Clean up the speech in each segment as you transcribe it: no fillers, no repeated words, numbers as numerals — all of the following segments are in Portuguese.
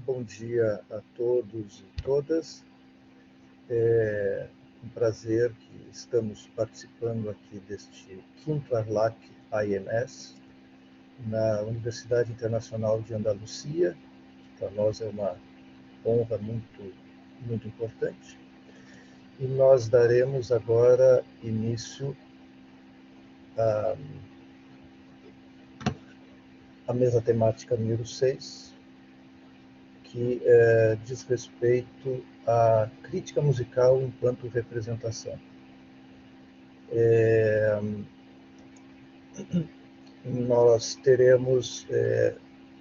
Bom dia a todos e todas. É um prazer que estamos participando aqui deste 5º ARLAC AIMS, na Universidade Internacional de Andalucia. Para nós é uma honra muito importante. E nós daremos agora início à mesa temática número 6, que diz respeito à crítica musical enquanto representação. Nós teremos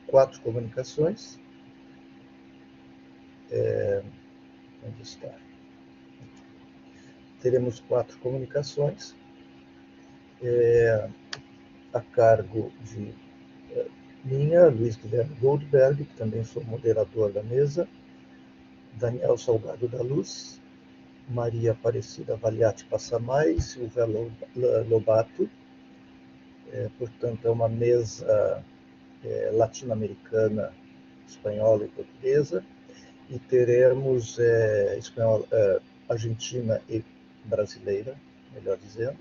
4 comunicações. Onde está? Teremos 4 comunicações a cargo de minha, Luiz Guilherme Goldberg, que também sou moderador da mesa, Daniel Salgado da Luz, Maria Aparecida Valiati Passamai, Silvia Lobato. Portanto, é uma mesa latino-americana, espanhola e portuguesa, e teremos argentina e brasileira, melhor dizendo,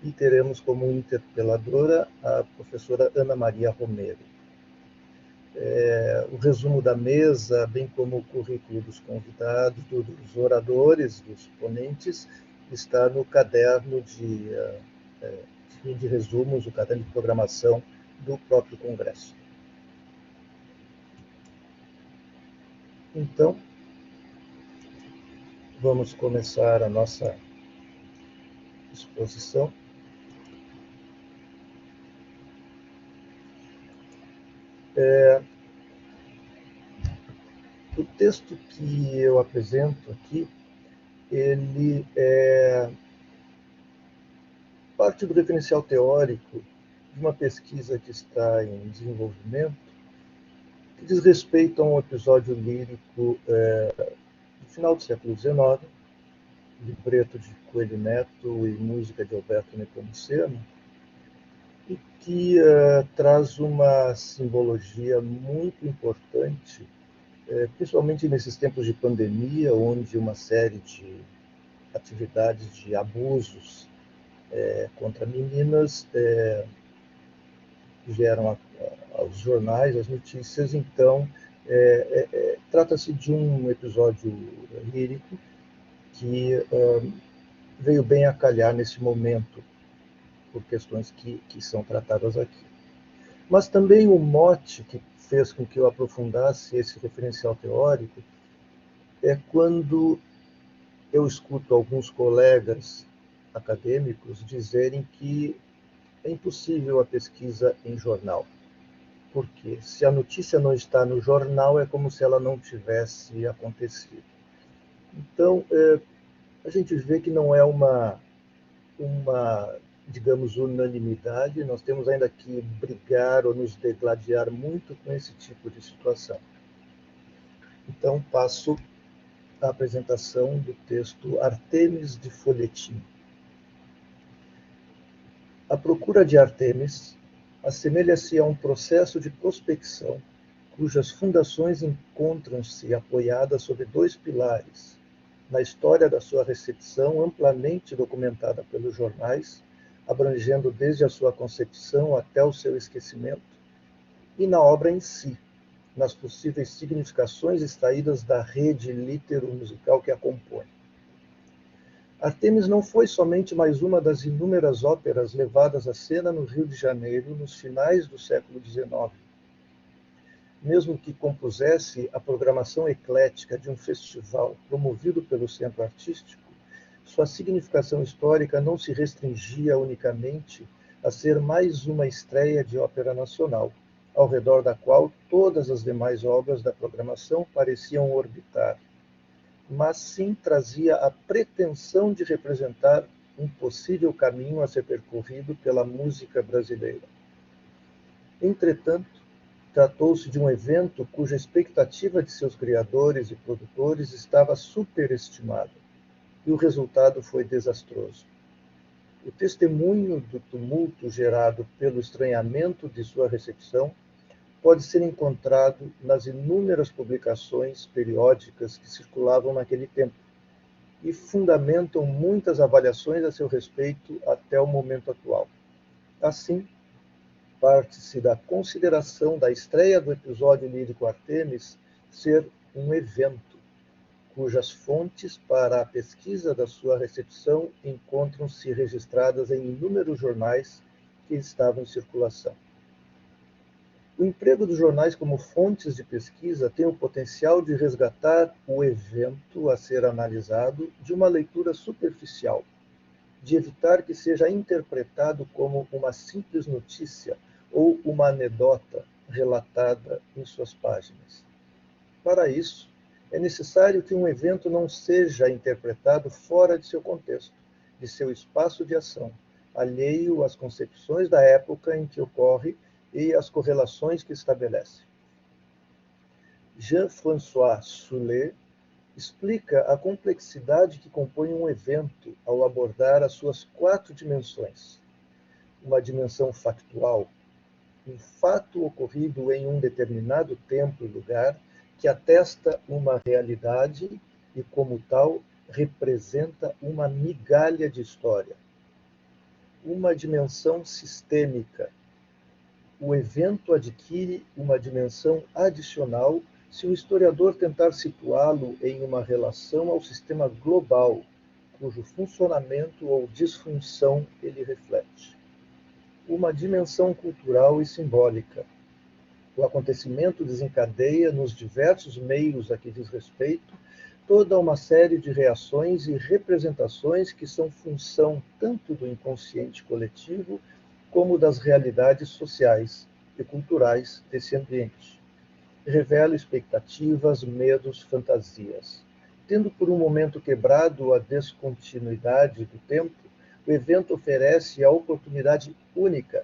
e teremos como interpeladora a professora Ana Maria Romero. O resumo da mesa, bem como o currículo dos convidados, dos oradores, dos ponentes, está no caderno de resumos, o caderno de programação do próprio Congresso. Então, vamos começar a nossa exposição. O texto que eu apresento aqui, ele é parte do referencial teórico de uma pesquisa que está em desenvolvimento, que diz respeito a um episódio lírico do final do século XIX, libreto de Coelho Neto e música de Alberto Nepomuceno, e que traz uma simbologia muito importante, principalmente nesses tempos de pandemia, onde uma série de atividades de abusos contra meninas geram aos jornais, as notícias. Então, trata-se de um episódio lírico que veio bem a calhar nesse momento, por questões que são tratadas aqui. Mas também o mote que fez com que eu aprofundasse esse referencial teórico é quando eu escuto alguns colegas acadêmicos dizerem que é impossível a pesquisa em jornal, porque se a notícia não está no jornal, é como se ela não tivesse acontecido. Então, a gente vê que não é uma, digamos, unanimidade, nós temos ainda que brigar ou nos degladiar muito com esse tipo de situação. Então, passo a apresentação do texto Artemis de Folhetim. A procura de Artemis assemelha-se a um processo de prospecção, cujas fundações encontram-se apoiadas sobre 2 pilares, na história da sua recepção amplamente documentada pelos jornais, abrangendo desde a sua concepção até o seu esquecimento, e na obra em si, nas possíveis significações extraídas da rede litero-musical que a compõe. Artemis não foi somente mais uma das inúmeras óperas levadas à cena no Rio de Janeiro nos finais do século XIX. Mesmo que compusesse a programação eclética de um festival promovido pelo Centro Artístico, sua significação histórica não se restringia unicamente a ser mais uma estreia de ópera nacional, ao redor da qual todas as demais obras da programação pareciam orbitar, mas sim trazia a pretensão de representar um possível caminho a ser percorrido pela música brasileira. Entretanto, tratou-se de um evento cuja expectativa de seus criadores e produtores estava superestimada, e o resultado foi desastroso. O testemunho do tumulto gerado pelo estranhamento de sua recepção pode ser encontrado nas inúmeras publicações periódicas que circulavam naquele tempo e fundamentam muitas avaliações a seu respeito até o momento atual. Assim, parte-se da consideração da estreia do episódio lírico Artemis ser um evento, cujas fontes para a pesquisa da sua recepção encontram-se registradas em inúmeros jornais que estavam em circulação. O emprego dos jornais como fontes de pesquisa tem o potencial de resgatar o evento a ser analisado de uma leitura superficial, de evitar que seja interpretado como uma simples notícia ou uma anedota relatada em suas páginas. Para isso, é necessário que um evento não seja interpretado fora de seu contexto, de seu espaço de ação, alheio às concepções da época em que ocorre e às correlações que estabelece. Jean-François Soulet explica a complexidade que compõe um evento ao abordar as suas 4 dimensões. Uma dimensão factual, um fato ocorrido em um determinado tempo e lugar que atesta uma realidade e, como tal, representa uma migalha de história. Uma dimensão sistêmica. O evento adquire uma dimensão adicional se o historiador tentar situá-lo em uma relação ao sistema global, cujo funcionamento ou disfunção ele reflete. Uma dimensão cultural e simbólica. O acontecimento desencadeia, nos diversos meios a que diz respeito, toda uma série de reações e representações que são função tanto do inconsciente coletivo como das realidades sociais e culturais desse ambiente. Revela expectativas, medos, fantasias. Tendo por um momento quebrado a descontinuidade do tempo, o evento oferece a oportunidade única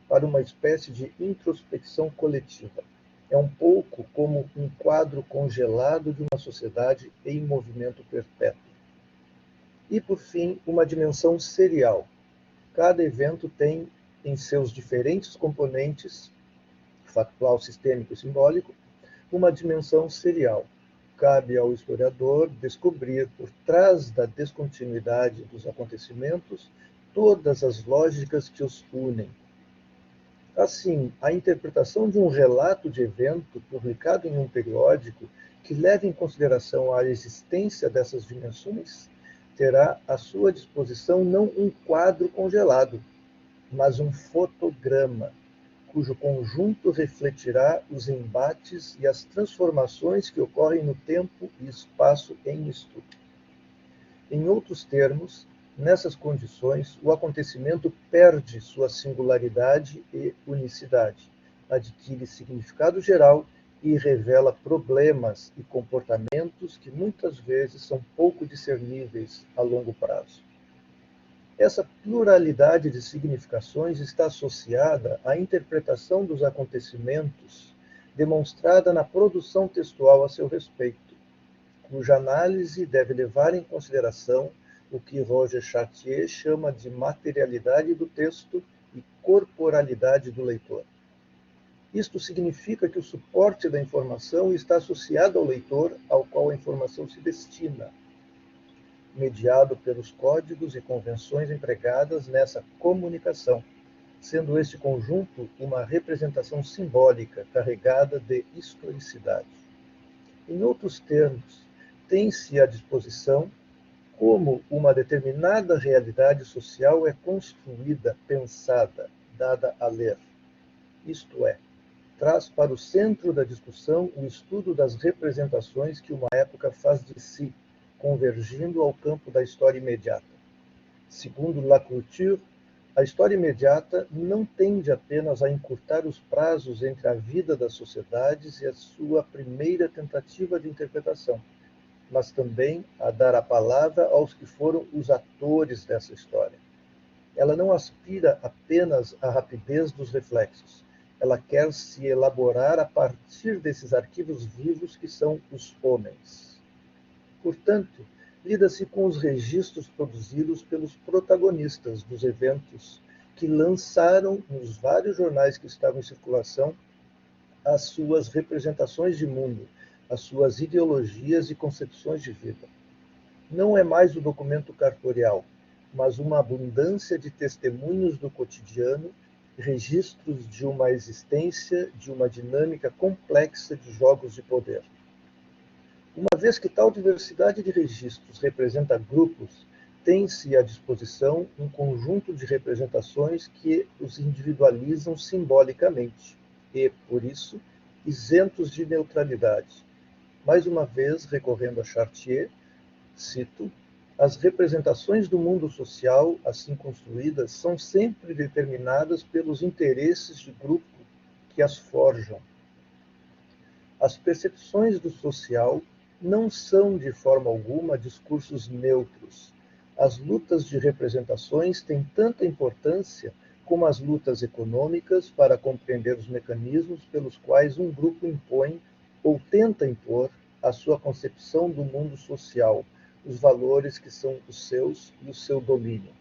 para uma espécie de introspecção coletiva. É um pouco como um quadro congelado de uma sociedade em movimento perpétuo. E, por fim, uma dimensão serial. Cada evento tem, em seus diferentes componentes, factual, sistêmico e simbólico, uma dimensão serial. Cabe ao historiador descobrir, por trás da descontinuidade dos acontecimentos, todas as lógicas que os unem. Assim, a interpretação de um relato de evento publicado em um periódico que leve em consideração a existência dessas dimensões terá à sua disposição não um quadro congelado, mas um fotograma, cujo conjunto refletirá os embates e as transformações que ocorrem no tempo e espaço em estudo. Em outros termos, nessas condições, o acontecimento perde sua singularidade e unicidade, adquire significado geral e revela problemas e comportamentos que muitas vezes são pouco discerníveis a longo prazo. Essa pluralidade de significações está associada à interpretação dos acontecimentos demonstrada na produção textual a seu respeito, cuja análise deve levar em consideração o que Roger Chartier chama de materialidade do texto e corporalidade do leitor. Isto significa que o suporte da informação está associado ao leitor ao qual a informação se destina, mediado pelos códigos e convenções empregadas nessa comunicação, sendo este conjunto uma representação simbólica carregada de historicidade. Em outros termos, tem-se à disposição como uma determinada realidade social é construída, pensada, dada a ler. Isto é, traz para o centro da discussão o estudo das representações que uma época faz de si, convergindo ao campo da história imediata. Segundo Lacouture, a história imediata não tende apenas a encurtar os prazos entre a vida das sociedades e a sua primeira tentativa de interpretação, mas também a dar a palavra aos que foram os atores dessa história. Ela não aspira apenas à rapidez dos reflexos, ela quer se elaborar a partir desses arquivos vivos que são os homens. Portanto, lida-se com os registros produzidos pelos protagonistas dos eventos que lançaram nos vários jornais que estavam em circulação as suas representações de mundo, as suas ideologias e concepções de vida. Não é mais o documento cartorial, mas uma abundância de testemunhos do cotidiano, registros de uma existência, de uma dinâmica complexa de jogos de poder. Uma vez que tal diversidade de registros representa grupos, tem-se à disposição um conjunto de representações que os individualizam simbolicamente e, por isso, isentos de neutralidade. Mais uma vez, recorrendo a Chartier, cito, as representações do mundo social, assim construídas, são sempre determinadas pelos interesses de grupo que as forjam. As percepções do social não são, de forma alguma, discursos neutros. As lutas de representações têm tanta importância como as lutas econômicas para compreender os mecanismos pelos quais um grupo impõe ou tenta impor a sua concepção do mundo social, os valores que são os seus e o seu domínio.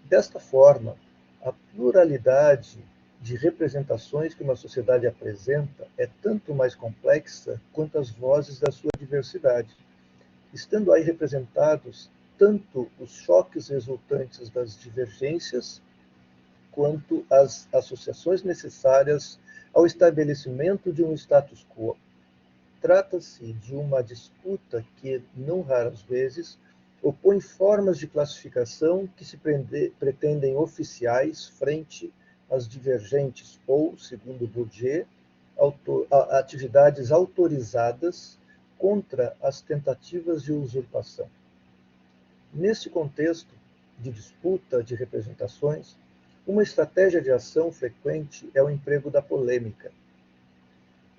Desta forma, a pluralidade de representações que uma sociedade apresenta é tanto mais complexa quanto as vozes da sua diversidade, estando aí representados tanto os choques resultantes das divergências quanto as associações necessárias ao estabelecimento de um status quo. Trata-se de uma disputa que, não raras vezes, opõe formas de classificação que se pretendem oficiais frente às divergentes ou, segundo Bourdieu, atividades autorizadas contra as tentativas de usurpação. Neste contexto de disputa de representações, uma estratégia de ação frequente é o emprego da polêmica.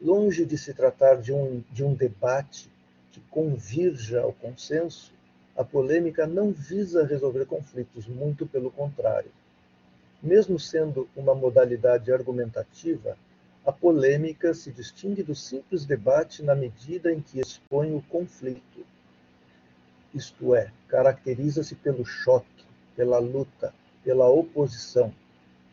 Longe de se tratar de um debate que convirja ao consenso, a polêmica não visa resolver conflitos, muito pelo contrário. Mesmo sendo uma modalidade argumentativa, a polêmica se distingue do simples debate na medida em que expõe o conflito. Isto é, caracteriza-se pelo choque, pela luta, pela oposição,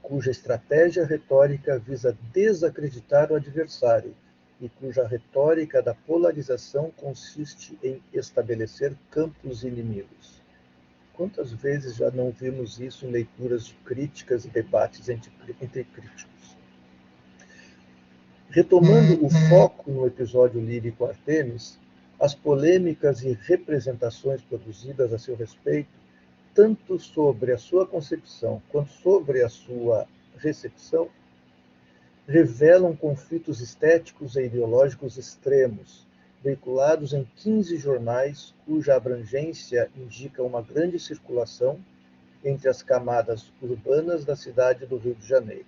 cuja estratégia retórica visa desacreditar o adversário e cuja retórica da polarização consiste em estabelecer campos inimigos. Quantas vezes já não vimos isso em leituras de críticas e debates entre críticos? Retomando o foco no episódio lírico Artemis, as polêmicas e representações produzidas a seu respeito, tanto sobre a sua concepção quanto sobre a sua recepção, revelam conflitos estéticos e ideológicos extremos, veiculados em 15 jornais, cuja abrangência indica uma grande circulação entre as camadas urbanas da cidade do Rio de Janeiro.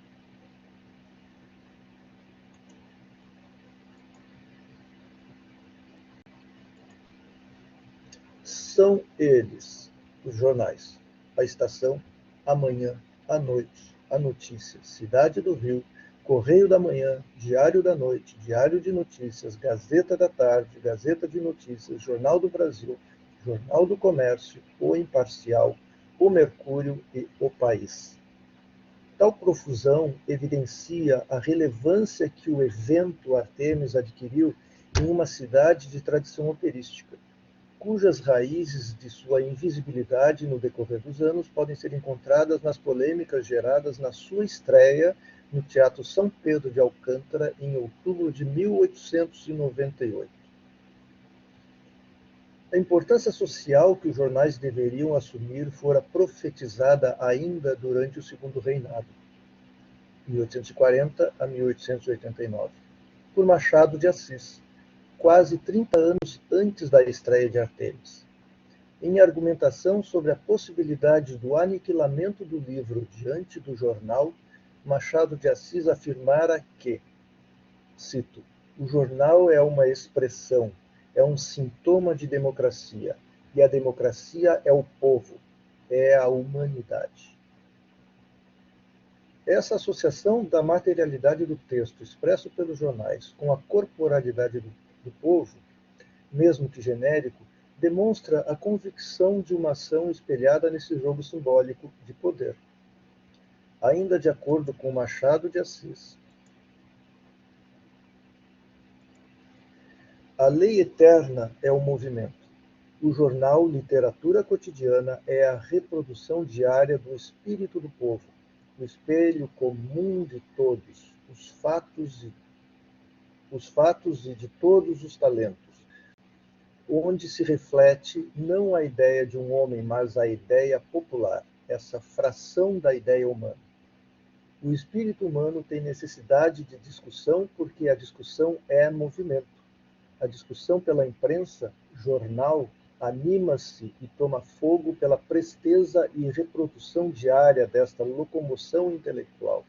São eles, os jornais, a Estação, Amanhã, A Noite, A Notícia, Cidade do Rio, Correio da Manhã, Diário da Noite, Diário de Notícias, Gazeta da Tarde, Gazeta de Notícias, Jornal do Brasil, Jornal do Comércio, O Imparcial, O Mercúrio e O País. Tal profusão evidencia a relevância que o evento Artemis adquiriu em uma cidade de tradição operística, cujas raízes de sua invisibilidade no decorrer dos anos podem ser encontradas nas polêmicas geradas na sua estreia no Teatro São Pedro de Alcântara em outubro de 1898. A importância social que os jornais deveriam assumir fora profetizada ainda durante o Segundo Reinado, 1840 a 1889, por Machado de Assis, quase 30 anos antes da estreia de Artemis. Em argumentação sobre a possibilidade do aniquilamento do livro diante do jornal, Machado de Assis afirmara que, cito, o jornal é uma expressão, é um sintoma de democracia, e a democracia é o povo, é a humanidade. Essa associação da materialidade do texto expresso pelos jornais com a corporalidade do povo, mesmo que genérico, demonstra a convicção de uma ação espelhada nesse jogo simbólico de poder. Ainda de acordo com Machado de Assis, A lei eterna é o movimento. O jornal Literatura Cotidiana é a reprodução diária do espírito do povo, o espelho comum de todos, os fatos e de todos os talentos, onde se reflete não a ideia de um homem, mas a ideia popular, essa fração da ideia humana. O espírito humano tem necessidade de discussão porque a discussão é movimento. A discussão pela imprensa, jornal, anima-se e toma fogo pela presteza e reprodução diária desta locomoção intelectual.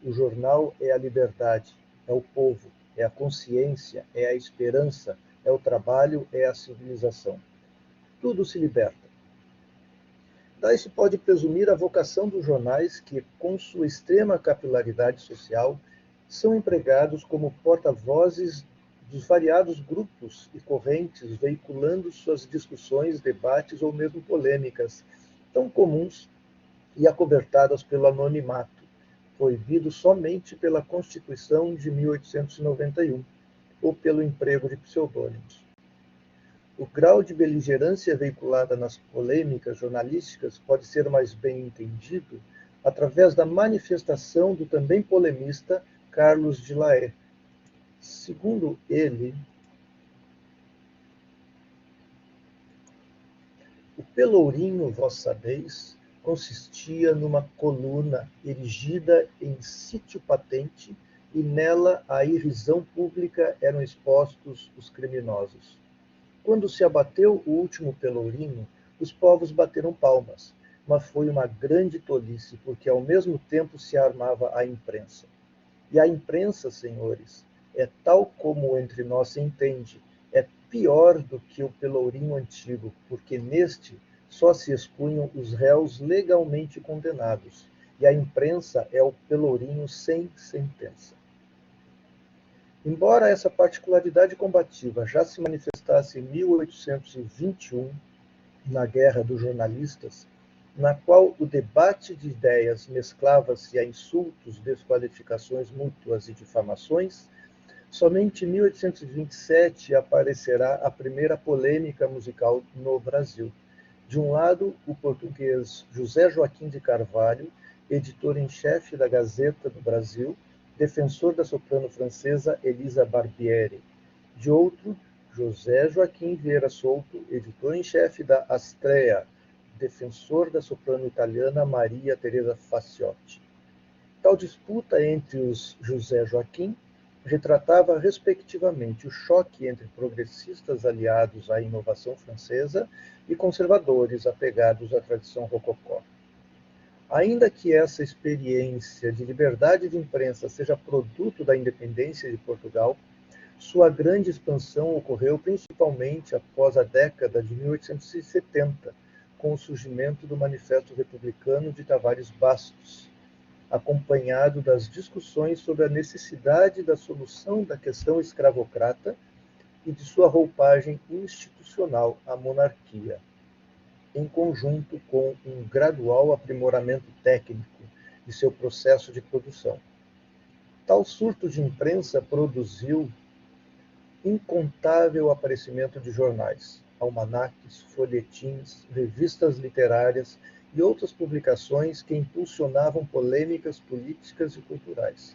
O jornal é a liberdade, é o povo, é a consciência, é a esperança, é o trabalho, é a civilização. Tudo se liberta. Daí se pode presumir a vocação dos jornais que, com sua extrema capilaridade social, são empregados como porta-vozes dos variados grupos e correntes, veiculando suas discussões, debates ou mesmo polêmicas, tão comuns e acobertadas pelo anonimato, proibido somente pela Constituição de 1891, ou pelo emprego de pseudônimos. O grau de beligerância veiculada nas polêmicas jornalísticas pode ser mais bem entendido através da manifestação do também polemista Carlos de Laet. Segundo ele, o pelourinho, vós sabeis, consistia numa coluna erigida em sítio patente e nela à irrisão pública eram expostos os criminosos. Quando se abateu o último pelourinho, os povos bateram palmas, mas foi uma grande tolice, porque ao mesmo tempo se armava a imprensa. E a imprensa, senhores, é tal como entre nós se entende, é pior do que o pelourinho antigo, porque neste só se expunham os réus legalmente condenados, e a imprensa é o pelourinho sem sentença. Embora essa particularidade combativa já se manifestasse em 1821, na Guerra dos Jornalistas, na qual o debate de ideias mesclava-se a insultos, desqualificações mútuas e difamações, somente em 1827 aparecerá a primeira polêmica musical no Brasil. De um lado, o português José Joaquim de Carvalho, editor em chefe da Gazeta do Brasil, defensor da soprano francesa Elisa Barbieri. De outro, José Joaquim Vieira Souto, editor em chefe da Astrea, defensor da soprano italiana Maria Teresa Faciotti. Tal disputa entre os José Joaquim retratava respectivamente o choque entre progressistas aliados à inovação francesa e conservadores apegados à tradição rococó. Ainda que essa experiência de liberdade de imprensa seja produto da independência de Portugal, sua grande expansão ocorreu principalmente após a década de 1870, com o surgimento do Manifesto Republicano de Tavares Bastos, acompanhado das discussões sobre a necessidade da solução da questão escravocrata e de sua roupagem institucional, a monarquia, em conjunto com um gradual aprimoramento técnico de seu processo de produção. Tal surto de imprensa produziu incontável aparecimento de jornais, almanaques, folhetins, revistas literárias e outras publicações que impulsionavam polêmicas políticas e culturais.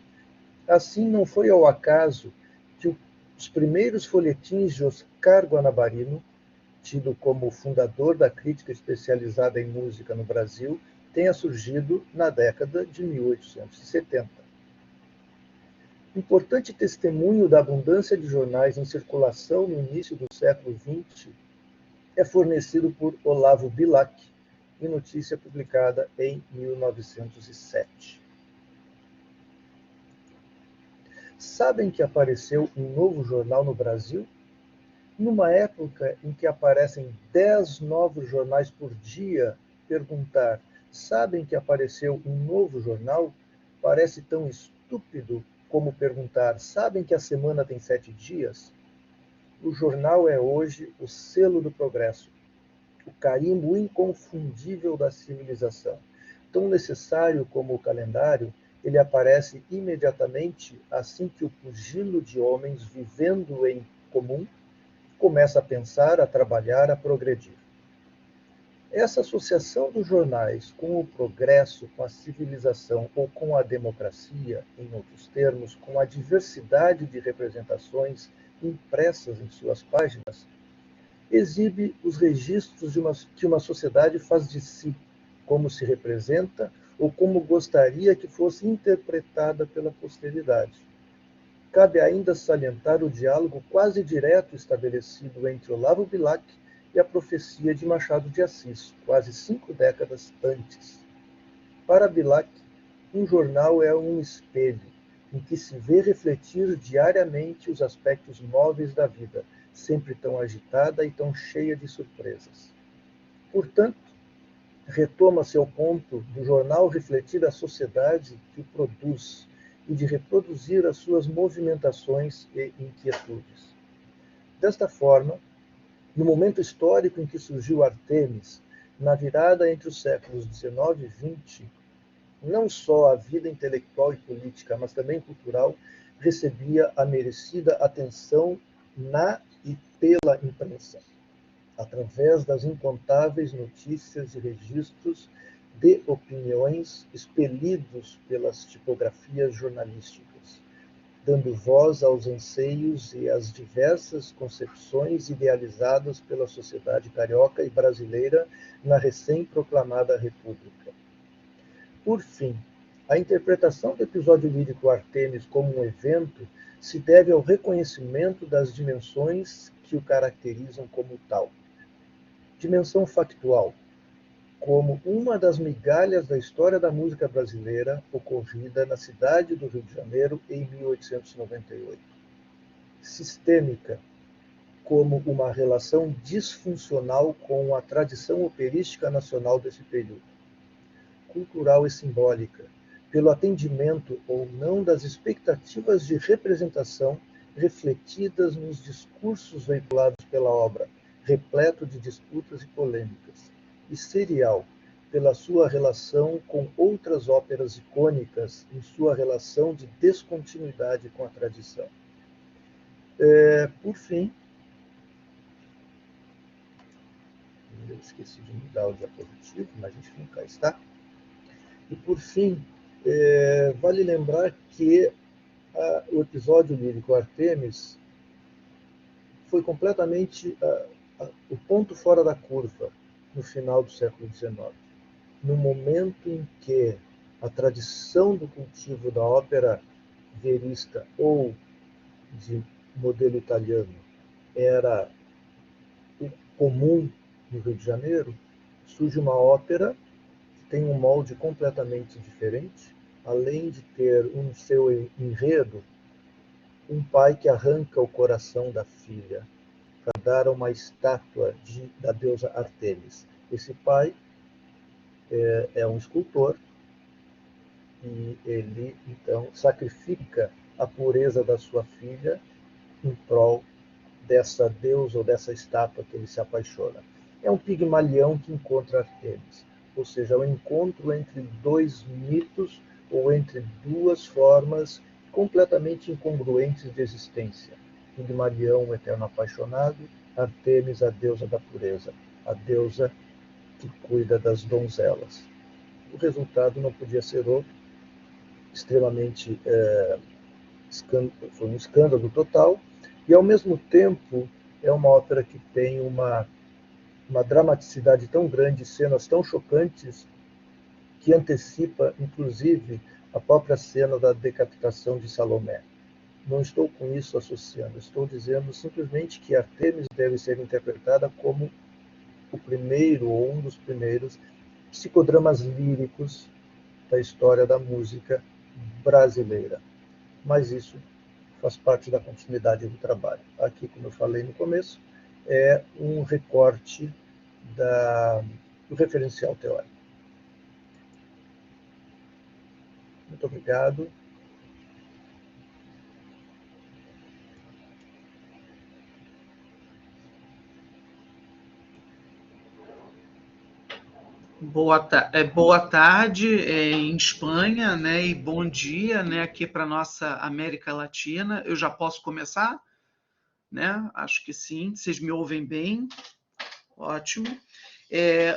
Assim, não foi ao acaso que os primeiros folhetins de Oscar Guanabarino, tido como o fundador da crítica especializada em música no Brasil, tenha surgido na década de 1870. Importante testemunho da abundância de jornais em circulação no início do século XX é fornecido por Olavo Bilac, em notícia publicada em 1907. Sabem que apareceu um novo jornal no Brasil? Numa época em que aparecem 10 novos jornais por dia, perguntar, sabem que apareceu um novo jornal? Parece tão estúpido como perguntar, sabem que a semana tem 7 dias? O jornal é hoje o selo do progresso, o carimbo inconfundível da civilização. Tão necessário como o calendário, ele aparece imediatamente assim que o pugilo de homens vivendo em comum começa a pensar, a trabalhar, a progredir. Essa associação dos jornais com o progresso, com a civilização ou com a democracia, em outros termos, com a diversidade de representações impressas em suas páginas, exibe os registros que uma sociedade faz de si, como se representa ou como gostaria que fosse interpretada pela posteridade. Cabe ainda salientar o diálogo quase direto estabelecido entre Olavo Bilac e a profecia de Machado de Assis, quase 5 décadas antes. Para Bilac, um jornal é um espelho, em que se vê refletir diariamente os aspectos móveis da vida, sempre tão agitada e tão cheia de surpresas. Portanto, retoma-se ao ponto do jornal refletir a sociedade que o produz e de reproduzir as suas movimentações e inquietudes. Desta forma, no momento histórico em que surgiu Artemis, na virada entre os séculos XIX e XX, não só a vida intelectual e política, mas também cultural, recebia a merecida atenção na e pela imprensa, através das incontáveis notícias e registros de opiniões expelidos pelas tipografias jornalísticas, dando voz aos anseios e às diversas concepções idealizadas pela sociedade carioca e brasileira na recém-proclamada República. Por fim, a interpretação do episódio lírico Artemis como um evento se deve ao reconhecimento das dimensões que o caracterizam como tal. Dimensão factual, como uma das migalhas da história da música brasileira ocorrida na cidade do Rio de Janeiro em 1898. Sistêmica, como uma relação disfuncional com a tradição operística nacional desse período. Cultural e simbólica, pelo atendimento ou não das expectativas de representação refletidas nos discursos veiculados pela obra, repleto de disputas e polêmicas. E serial, pela sua relação com outras óperas icônicas, em sua relação de descontinuidade com a tradição. Por fim, eu esqueci de mudar o diapositivo, mas enfim, cá está. E por fim, vale lembrar que o episódio lírico Artemis foi completamente o ponto fora da curva no final do século XIX, no momento em que a tradição do cultivo da ópera verista ou de modelo italiano era o comum no Rio de Janeiro, surge uma ópera que tem um molde completamente diferente, além de ter um seu enredo, um pai que arranca o coração da filha para dar uma estátua da deusa Artemis. Esse pai é um escultor e ele, então, sacrifica a pureza da sua filha em prol dessa deusa ou dessa estátua que ele se apaixona. É um Pigmalião que encontra Artemis, ou seja, é um encontro entre dois mitos ou entre duas formas completamente incongruentes de existência. Pigmalião, o eterno apaixonado, Artemis, a deusa da pureza, a deusa que cuida das donzelas. O resultado não podia ser outro, extremamente foi um escândalo total, e ao mesmo tempo é uma ópera que tem uma dramaticidade tão grande, cenas tão chocantes, que antecipa, inclusive, a própria cena da decapitação de Salomé. Não estou com isso associando, estou dizendo simplesmente que Artemis deve ser interpretada como o primeiro ou um dos primeiros psicodramas líricos da história da música brasileira. Mas isso faz parte da continuidade do trabalho. Aqui, como eu falei no começo, é um recorte do referencial teórico. Muito obrigado. Boa tarde em Espanha, né? E bom dia, né? Aqui para nossa América Latina. Eu já posso começar? né? Acho que sim. Vocês me ouvem bem? Ótimo.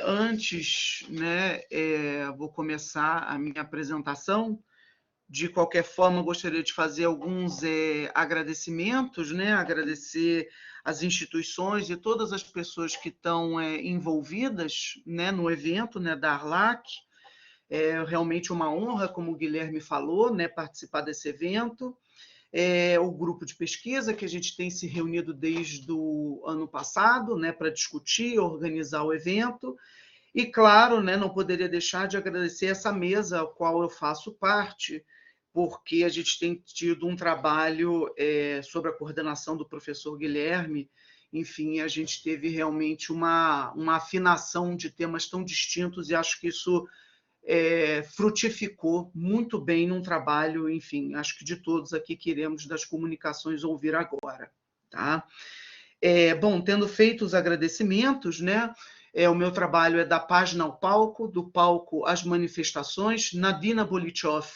Antes, né, vou começar a minha apresentação. De qualquer forma, gostaria de fazer alguns agradecimentos, né? Agradecer as instituições e todas as pessoas que estão envolvidas, né, no evento, né, da Arlac. É realmente uma honra, como o Guilherme falou, né, participar desse evento. O grupo de pesquisa que a gente tem se reunido desde o ano passado, né, para discutir, organizar o evento. E, claro, né, não poderia deixar de agradecer essa mesa a qual eu faço parte, porque a gente tem tido um trabalho sobre a coordenação do professor Guilherme. Enfim, a gente teve realmente uma afinação de temas tão distintos e acho que isso frutificou muito bem num trabalho, enfim, acho que de todos aqui que iremos das comunicações ouvir agora. Tá? Bom, tendo feito os agradecimentos, né? O meu trabalho é da página ao palco, do palco às manifestações, Nadina Bolitchov,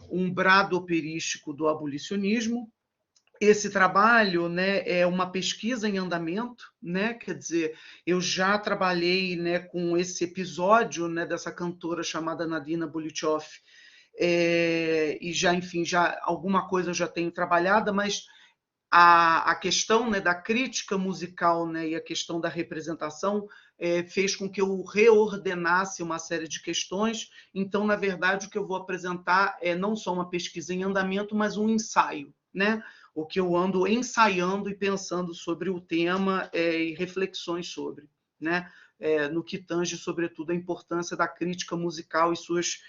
um brado operístico do abolicionismo. Esse trabalho, né, é uma pesquisa em andamento, né? Quer dizer, eu já trabalhei, né, com esse episódio, né, dessa cantora chamada Nadina Bolitchov, e já, enfim, já alguma coisa eu já tenho trabalhada, mas a questão, né, da crítica musical, né, e a questão da representação fez com que eu reordenasse uma série de questões. Então, na verdade, o que eu vou apresentar é não só uma pesquisa em andamento, mas um ensaio, né? O que eu ando ensaiando e pensando sobre o tema e reflexões sobre, né? No que tange, sobretudo, a importância da crítica musical e suas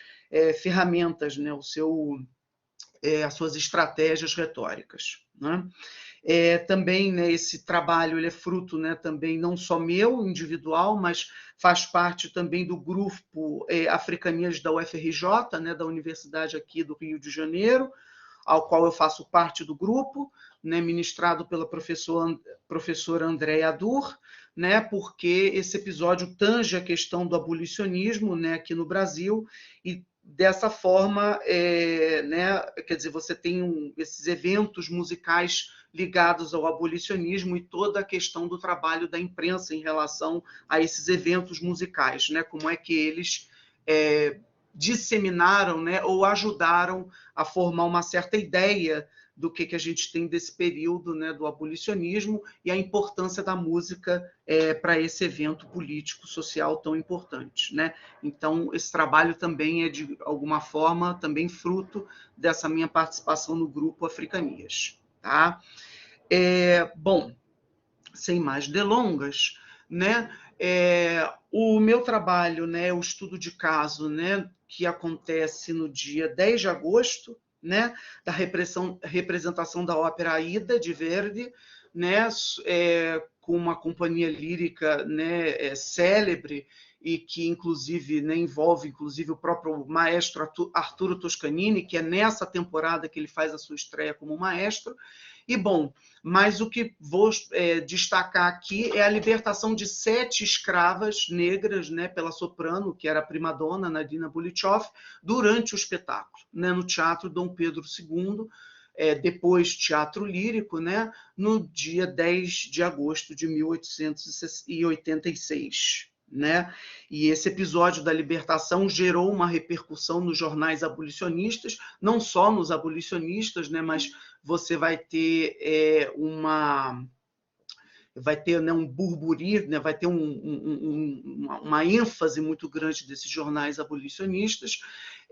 ferramentas, né? As suas estratégias retóricas, né? Também, né, esse trabalho ele é fruto, né, também não só meu, individual, mas faz parte também do grupo Africanias da UFRJ, né, da Universidade aqui do Rio de Janeiro, ao qual eu faço parte do grupo, né, ministrado pela professora Andréa Adur, né, porque esse episódio tange a questão do abolicionismo, né, aqui no Brasil, e dessa forma, né, quer dizer, você tem esses eventos musicais ligados ao abolicionismo e toda a questão do trabalho da imprensa em relação a esses eventos musicais, né, como é que eles disseminaram, né, ou ajudaram a formar uma certa ideia do que a gente tem desse período, né, do abolicionismo e a importância da música para esse evento político, social tão importante, né? Então, esse trabalho também é, de alguma forma, também fruto dessa minha participação no grupo Africanias. Tá? Bom, sem mais delongas, né? O meu trabalho, né, o estudo de caso, né, que acontece no dia 10 de agosto, né, da representação da ópera Aida, de Verdi, né, com uma companhia lírica, né, célebre, e que, inclusive, né, envolve inclusive o próprio maestro Arturo Toscanini, que é nessa temporada que ele faz a sua estreia como maestro. E, bom, mas o que vou destacar aqui é a libertação de 7 escravas negras, né, pela soprano, que era a primadona Nadina Bolitchov, durante o espetáculo, né, no Teatro Dom Pedro II, depois Teatro Lírico, né, no dia 10 de agosto de 1886. Né? E esse episódio da libertação gerou uma repercussão nos jornais abolicionistas, não só nos abolicionistas, né, mas você vai ter né, um burburinho, né, vai ter uma ênfase muito grande desses jornais abolicionistas,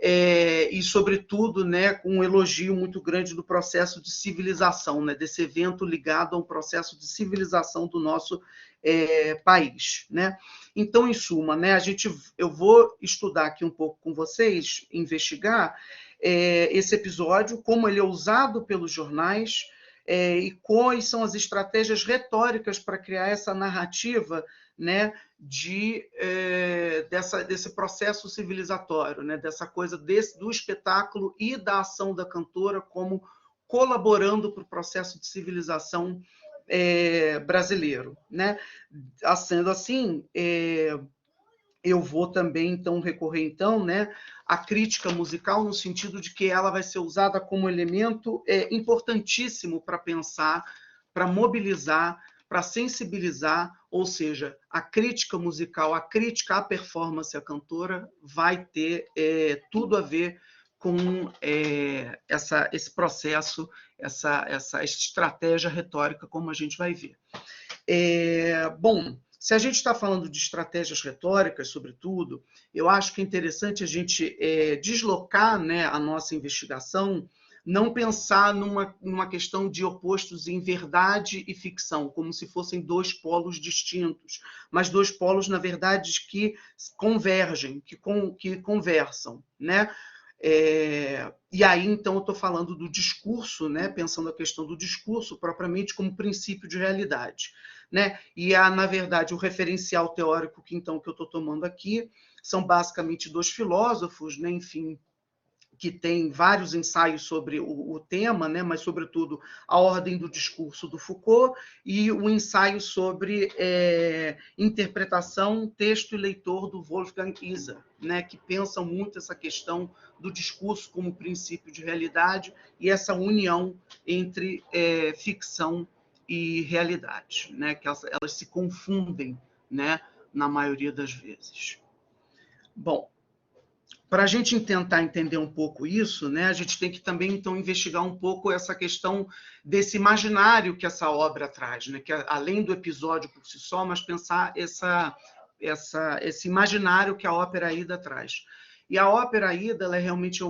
e, sobretudo, né, com um elogio muito grande do processo de civilização, né, desse evento ligado a um processo de civilização do nosso país. Né? Então, em suma, né, eu vou estudar aqui um pouco com vocês, investigar esse episódio, como ele é usado pelos jornais, e quais são as estratégias retóricas para criar essa narrativa, né, desse processo civilizatório, né, dessa coisa do espetáculo e da ação da cantora como colaborando para o processo de civilização brasileiro. Né? Sendo assim, eu vou também então recorrer então, né, à crítica musical no sentido de que ela vai ser usada como elemento importantíssimo para pensar para mobilizar, para sensibilizar, ou seja, a crítica musical, a crítica à performance, à cantora, vai ter tudo a ver com esse processo, essa estratégia retórica, como a gente vai ver. Bom, se a gente está falando de estratégias retóricas, sobretudo, eu acho que é interessante a gente deslocar, né, a nossa investigação, não pensar numa questão de opostos em verdade e ficção, como se fossem dois polos distintos, mas dois polos, na verdade, que convergem, que conversam, né? E aí, então, eu estou falando do discurso, né? Pensando a questão do discurso propriamente como princípio de realidade, né? E, na verdade, o referencial teórico que eu estou tomando aqui são basicamente dois filósofos, né? Enfim, que tem vários ensaios sobre o tema, né? Mas, sobretudo, a ordem do discurso do Foucault e o ensaio sobre interpretação, texto e leitor do Wolfgang Iser, né? Que pensam muito essa questão do discurso como princípio de realidade e essa união entre ficção e realidade, né? Que elas se confundem, né? Na maioria das vezes. Bom, para a gente tentar entender um pouco isso, né, a gente tem que também, então, investigar um pouco essa questão desse imaginário que essa obra traz, né, que além do episódio por si só, mas pensar esse imaginário que a ópera Aida traz. E a ópera Aida, ela realmente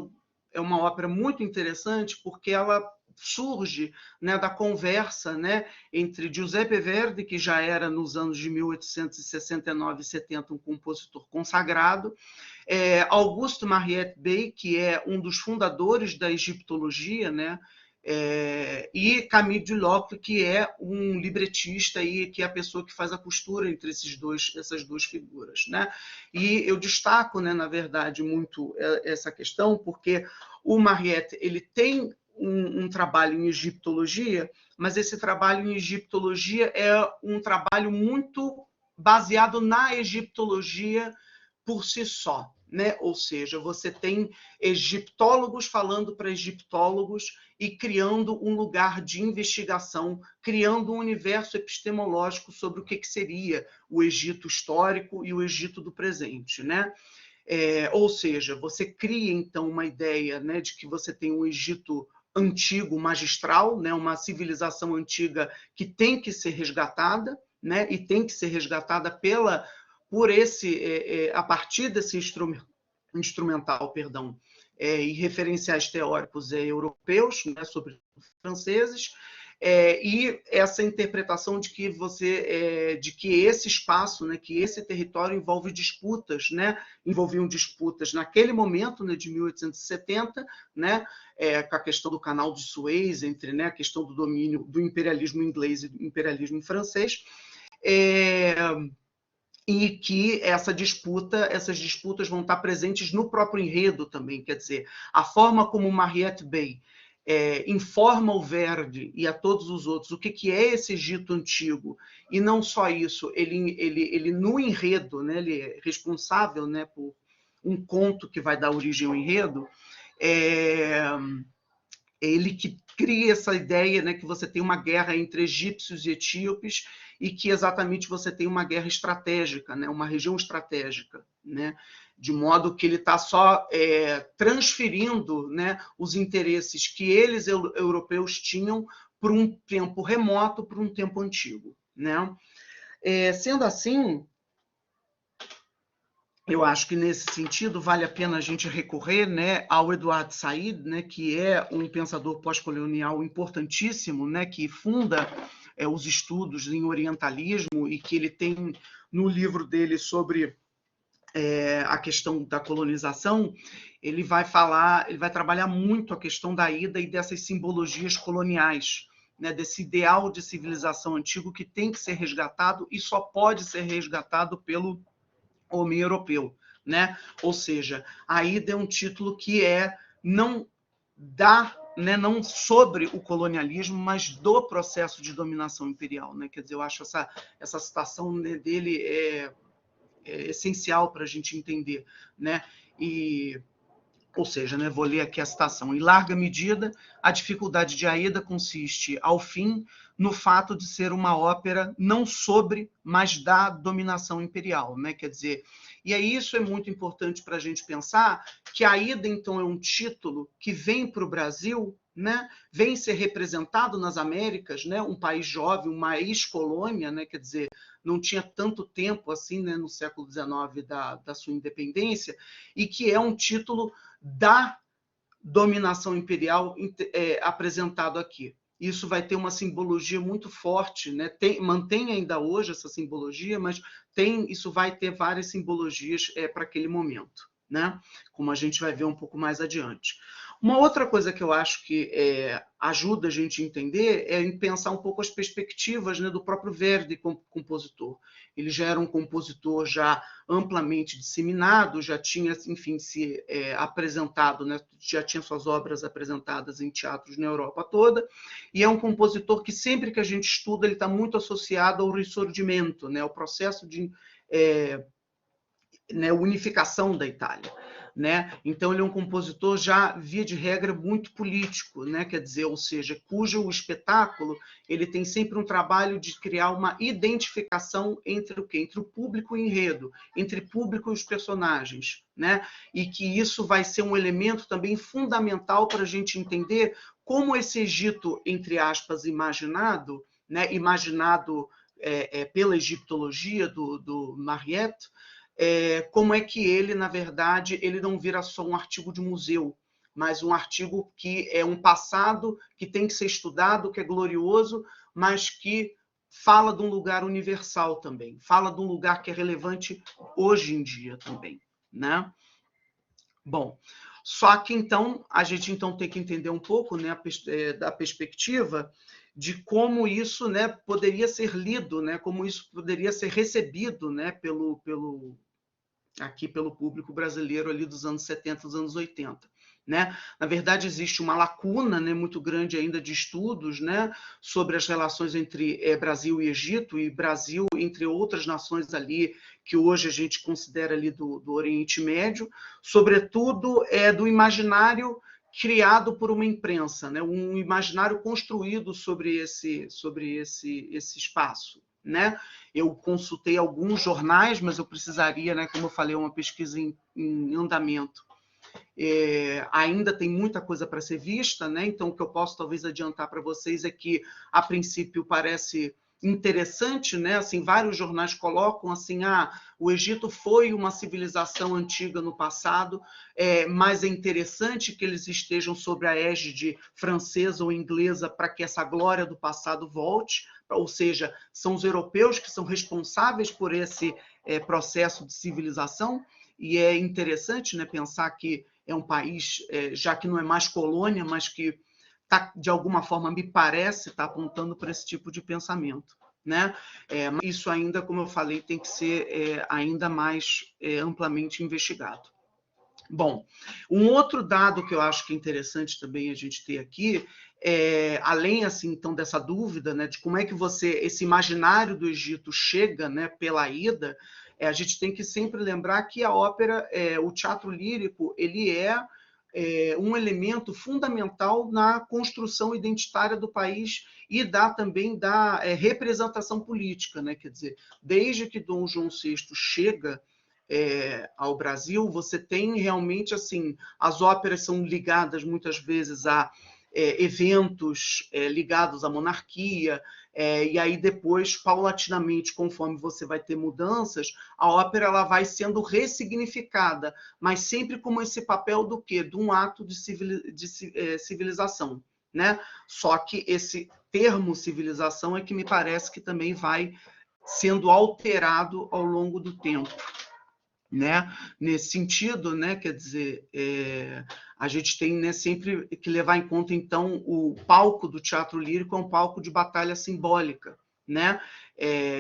é uma ópera muito interessante porque ela surge, né, da conversa, né, entre Giuseppe Verdi, que já era nos anos de 1869 e 70 um compositor consagrado, Auguste Mariette Bey, que é um dos fundadores da egiptologia, né, e Camille Dulocq, que é um libretista e que é a pessoa que faz a costura entre essas duas figuras, né? E eu destaco, né, na verdade, muito essa questão, porque o Mariette ele tem um trabalho em egiptologia, mas esse trabalho em egiptologia é um trabalho muito baseado na egiptologia por si só, né? Ou seja, você tem egiptólogos falando para egiptólogos e criando um lugar de investigação, criando um universo epistemológico sobre o que seria o Egito histórico e o Egito do presente, né? Ou seja, você cria então uma ideia, né, de que você tem um Egito antigo, magistral, né, uma civilização antiga que tem que ser resgatada, né, e tem que ser resgatada a partir desse instrumental, e referenciais teóricos europeus, né, sobretudo franceses, e essa interpretação de que esse espaço, né, que esse território envolve disputas, né, envolviam disputas naquele momento, né, de 1870, né, com a questão do Canal de Suez, entre, né, a questão do domínio do imperialismo inglês e do imperialismo francês, e que essas disputas vão estar presentes no próprio enredo também, quer dizer, a forma como Mariette Bey informa o Verdi e a todos os outros o que é esse Egito antigo, e não só isso, ele no enredo, né, ele é responsável, né, por um conto que vai dar origem ao enredo, ele que cria essa ideia, né, que você tem uma guerra entre egípcios e etíopes e que exatamente você tem uma guerra estratégica, né, uma região estratégica, né, de modo que ele está só transferindo, né, os interesses que eles, europeus, tinham por um tempo remoto, para um tempo antigo, né? Sendo assim, eu acho que, nesse sentido, vale a pena a gente recorrer, né, ao Edward Said, né, que é um pensador pós-colonial importantíssimo, né, que funda os estudos em orientalismo e que ele tem, no livro dele sobre a questão da colonização, ele vai trabalhar muito a questão da ida e dessas simbologias coloniais, né, desse ideal de civilização antigo que tem que ser resgatado e só pode ser resgatado pelo homem europeu, né? Ou seja, a ida é um título que não não sobre o colonialismo, mas do processo de dominação imperial, né? Quer dizer, eu acho essa citação, né, dele é essencial para a gente entender, né? E Ou seja, né, vou ler aqui a citação. Em larga medida, a dificuldade de Aida consiste, ao fim, no fato de ser uma ópera não sobre, mas da dominação imperial, né? Quer dizer, e aí isso é muito importante para a gente pensar que Aida, então, é um título que vem para o Brasil, né? Vem ser representado nas Américas, né? Um país jovem, uma ex-colônia, né? Quer dizer, não tinha tanto tempo assim, né? No século XIX da sua independência, e que é um título da dominação imperial apresentado aqui. Isso vai ter uma simbologia muito forte, né? Mantém ainda hoje essa simbologia, mas isso vai ter várias simbologias para aquele momento, né? Como a gente vai ver um pouco mais adiante. Uma outra coisa que eu acho que ajuda a gente a entender é em pensar um pouco as perspectivas, né, do próprio Verdi como compositor. Ele já era um compositor já amplamente disseminado, já tinha, enfim, se apresentado, né, já tinha suas obras apresentadas em teatros na Europa toda, e é um compositor que sempre que a gente estuda, ele está muito associado ao Risorgimento, né, ao processo de unificação da Itália. Né? Então, ele é um compositor já, via de regra, muito político, né? Quer dizer, ou seja, cujo espetáculo ele tem sempre um trabalho de criar uma identificação entre o quê? Entre o público e o enredo, entre o público e os personagens, né? E que isso vai ser um elemento também fundamental para a gente entender como esse Egito, entre aspas, imaginado, né? Imaginado pela egiptologia do Mariette, como é que ele, na verdade, ele não vira só um artigo de museu, mas um artigo que é um passado que tem que ser estudado, que é glorioso, mas que fala de um lugar universal também, fala de um lugar que é relevante hoje em dia também, né? Bom, só que então a gente então tem que entender um pouco, né, da perspectiva de como isso, né, poderia ser lido, né, como isso poderia ser recebido, né, pelo público brasileiro ali dos anos 70, dos anos 80. Né? Na verdade, existe uma lacuna, né, muito grande ainda de estudos, né, sobre as relações entre Brasil e Egito, e Brasil entre outras nações ali que hoje a gente considera ali do Oriente Médio, sobretudo do imaginário criado por uma imprensa, né, um imaginário construído sobre esse espaço. Né? Eu consultei alguns jornais, mas eu precisaria, né, como eu falei, uma pesquisa em andamento. Ainda tem muita coisa para ser vista, né? Então o que eu posso talvez adiantar para vocês é que, a princípio, parece interessante, né? Assim, vários jornais colocam assim, o Egito foi uma civilização antiga no passado, mas é interessante que eles estejam sob a égide francesa ou inglesa para que essa glória do passado volte, ou seja, são os europeus que são responsáveis por esse processo de civilização, e é interessante, né, pensar que é um país, já que não é mais colônia, mas que de alguma forma, me parece, está apontando para esse tipo de pensamento. Né? Isso ainda, como eu falei, tem que ser ainda mais amplamente investigado. Bom, um outro dado que eu acho que é interessante também a gente ter aqui, além assim então dessa dúvida, né, de como é que esse imaginário do Egito chega, né, pela ida, a gente tem que sempre lembrar que a ópera, o teatro lírico, ele é um elemento fundamental na construção identitária do país e também da representação política, né? Quer dizer, desde que Dom João VI chega ao Brasil, você tem realmente assim, as óperas são ligadas muitas vezes a eventos ligados à monarquia, e aí depois, paulatinamente, conforme você vai ter mudanças, a ópera ela vai sendo ressignificada, mas sempre como esse papel do quê? De um ato de civilização. Né? Só que esse termo civilização é que me parece que também vai sendo alterado ao longo do tempo. Né? Nesse sentido, né? Quer dizer, a gente tem, né, sempre que levar em conta, então, o palco do teatro lírico é um palco de batalha simbólica, né?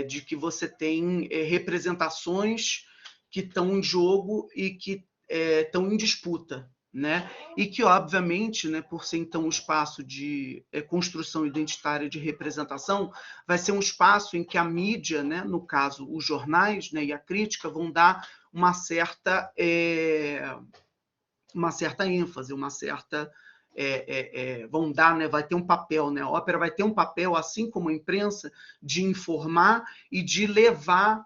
De que você tem representações que estão em jogo e que estão em disputa. Né? E que, obviamente, né, por ser então um espaço de construção identitária de representação, vai ser um espaço em que a mídia, né, no caso os jornais, né, e a crítica, vão dar uma certa uma certa ênfase, uma certa... vão dar, né, vai ter um papel, né, a ópera vai ter um papel, assim como a imprensa, de informar e de levar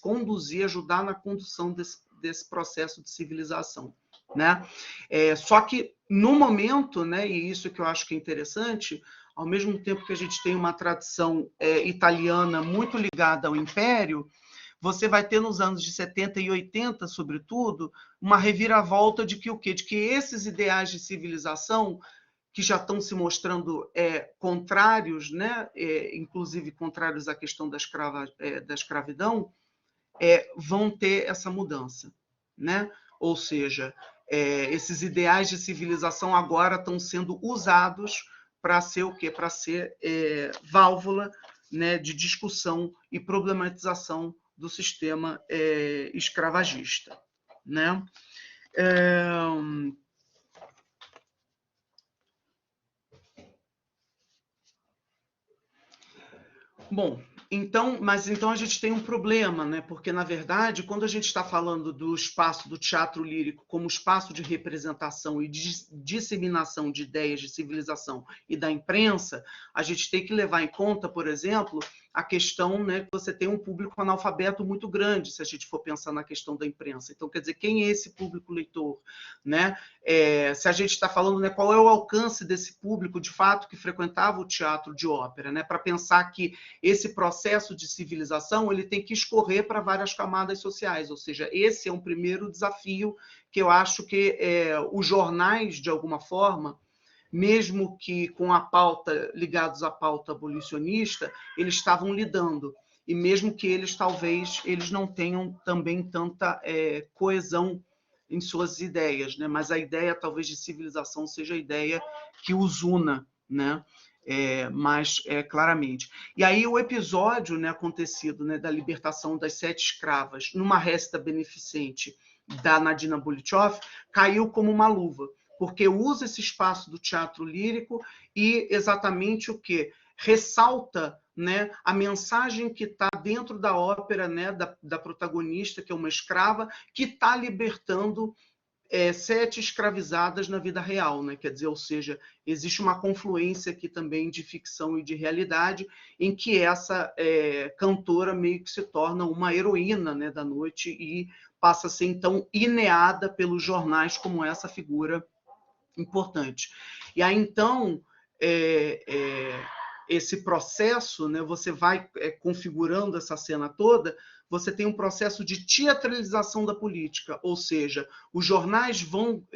conduzir, ajudar na condução desse processo de civilização, né? Só que no momento, né, e isso que eu acho que é interessante, ao mesmo tempo que a gente tem uma tradição italiana muito ligada ao Império, você vai ter nos anos de 70 e 80, sobretudo, uma reviravolta de que o quê? De que esses ideais de civilização, que já estão se mostrando contrários, né? Inclusive contrários à questão da escravidão, vão ter essa mudança, né? Ou seja, esses ideais de civilização agora estão sendo usados para ser o quê? Para ser válvula, né, de discussão e problematização do sistema escravagista, né? Bom, mas então a gente tem um problema, né? Porque, na verdade, quando a gente está falando do espaço do teatro lírico como espaço de representação e de disseminação de ideias de civilização e da imprensa, a gente tem que levar em conta, por exemplo, a questão, né, que você tem um público analfabeto muito grande, se a gente for pensar na questão da imprensa. Então, quer dizer, quem é esse público leitor, né? Se a gente está falando, né, qual é o alcance desse público, de fato, que frequentava o teatro de ópera, né? Para pensar que esse processo de civilização ele tem que escorrer para várias camadas sociais, ou seja, esse é um primeiro desafio que eu acho que os jornais, de alguma forma, mesmo que com a pauta, ligados à pauta abolicionista, eles estavam lidando. E mesmo que talvez, eles não tenham também tanta coesão em suas ideias, né? Mas a ideia, talvez, de civilização seja a ideia que os una, né? Mais claramente. E aí o episódio, né, acontecido, né, da libertação das 7 escravas numa resta beneficente da Nadina Bolitchov caiu como uma luva, porque usa esse espaço do teatro lírico e exatamente o que? Ressalta, né, a mensagem que está dentro da ópera, né, da protagonista, que é uma escrava, que está libertando 7 escravizadas na vida real, né? Quer dizer, ou seja, existe uma confluência aqui também de ficção e de realidade, em que essa cantora meio que se torna uma heroína, né, da noite e passa a ser, então, ineada pelos jornais como essa figura importante. E aí, então, esse processo, né, você vai configurando essa cena toda, você tem um processo de teatralização da política, ou seja, os jornais vão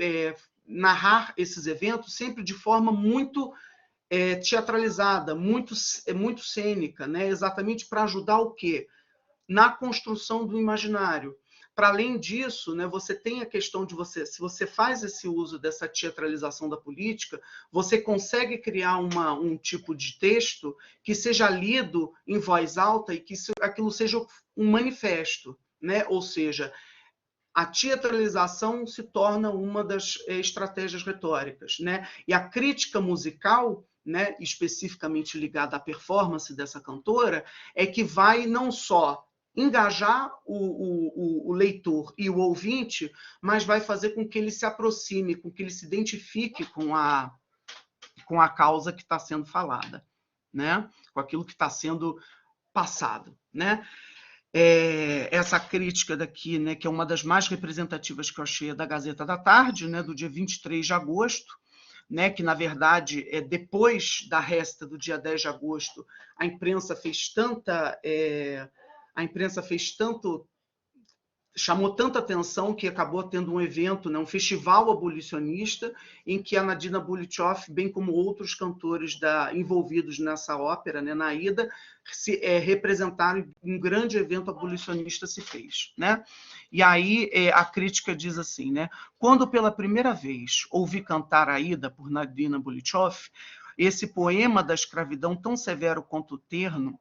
narrar esses eventos sempre de forma muito teatralizada, muito cênica, né, exatamente para ajudar o quê? Na construção do imaginário. Para além disso, né, você tem a questão de se você faz esse uso dessa teatralização da política, você consegue criar um tipo de texto que seja lido em voz alta e que aquilo seja um manifesto, né? Ou seja, a teatralização se torna uma das estratégias retóricas, né? E a crítica musical, né, especificamente ligada à performance dessa cantora, é que vai não só engajar o leitor e o ouvinte, mas vai fazer com que ele se aproxime, com que ele se identifique com a causa que está sendo falada, né? Com aquilo que está sendo passado, né? Essa crítica daqui, né, que é uma das mais representativas que eu achei, da Gazeta da Tarde, né, do dia 23 de agosto, né, que, na verdade, depois da resta do dia 10 de agosto, a imprensa fez tanto, chamou tanta atenção que acabou tendo um evento, né, um festival abolicionista, em que a Nadina Bolitchov, bem como outros cantores envolvidos nessa ópera, né, na Aida, representaram, um grande evento abolicionista se fez, né? E aí a crítica diz assim, né? Quando pela primeira vez ouvi cantar a Aida por Nadina Bolitchov, esse poema da escravidão tão severo quanto terno,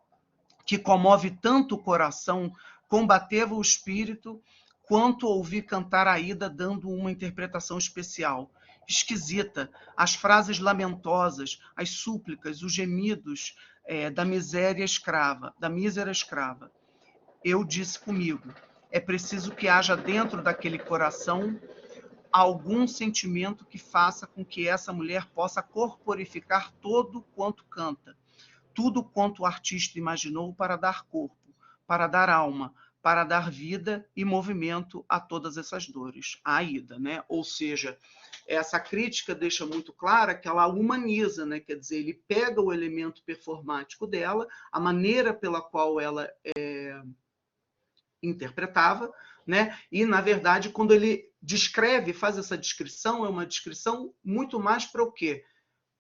que comove tanto o coração, combateva o espírito, quanto ouvi cantar a Aida dando uma interpretação especial, esquisita, as frases lamentosas, as súplicas, os gemidos da miséria escrava, da mísera escrava. Eu disse comigo, é preciso que haja dentro daquele coração algum sentimento que faça com que essa mulher possa corporificar todo quanto canta, tudo quanto o artista imaginou para dar corpo, para dar alma, para dar vida e movimento a todas essas dores. A Aida, né? Ou seja, essa crítica deixa muito clara que ela humaniza, né? Quer dizer, ele pega o elemento performático dela, a maneira pela qual ela interpretava, né? E, na verdade, quando ele descreve, faz essa descrição, é uma descrição muito mais para o quê?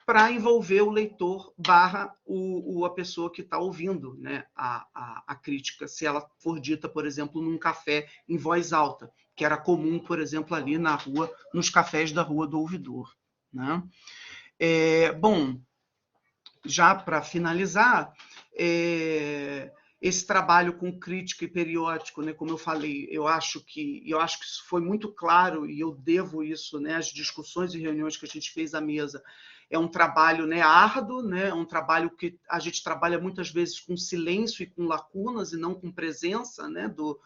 Para envolver o leitor barra a pessoa que está ouvindo, né, a crítica, se ela for dita, por exemplo, num café em voz alta, que era comum, por exemplo, ali na rua, nos cafés da Rua do Ouvidor. Né? Bom, já para finalizar, esse trabalho com crítica e periódico, né, como eu falei, eu acho que isso foi muito claro e eu devo isso, né, às discussões e reuniões que a gente fez à mesa. É um trabalho, né, árduo, né, é um trabalho que a gente trabalha muitas vezes com silêncio e com lacunas e não com presença, né, do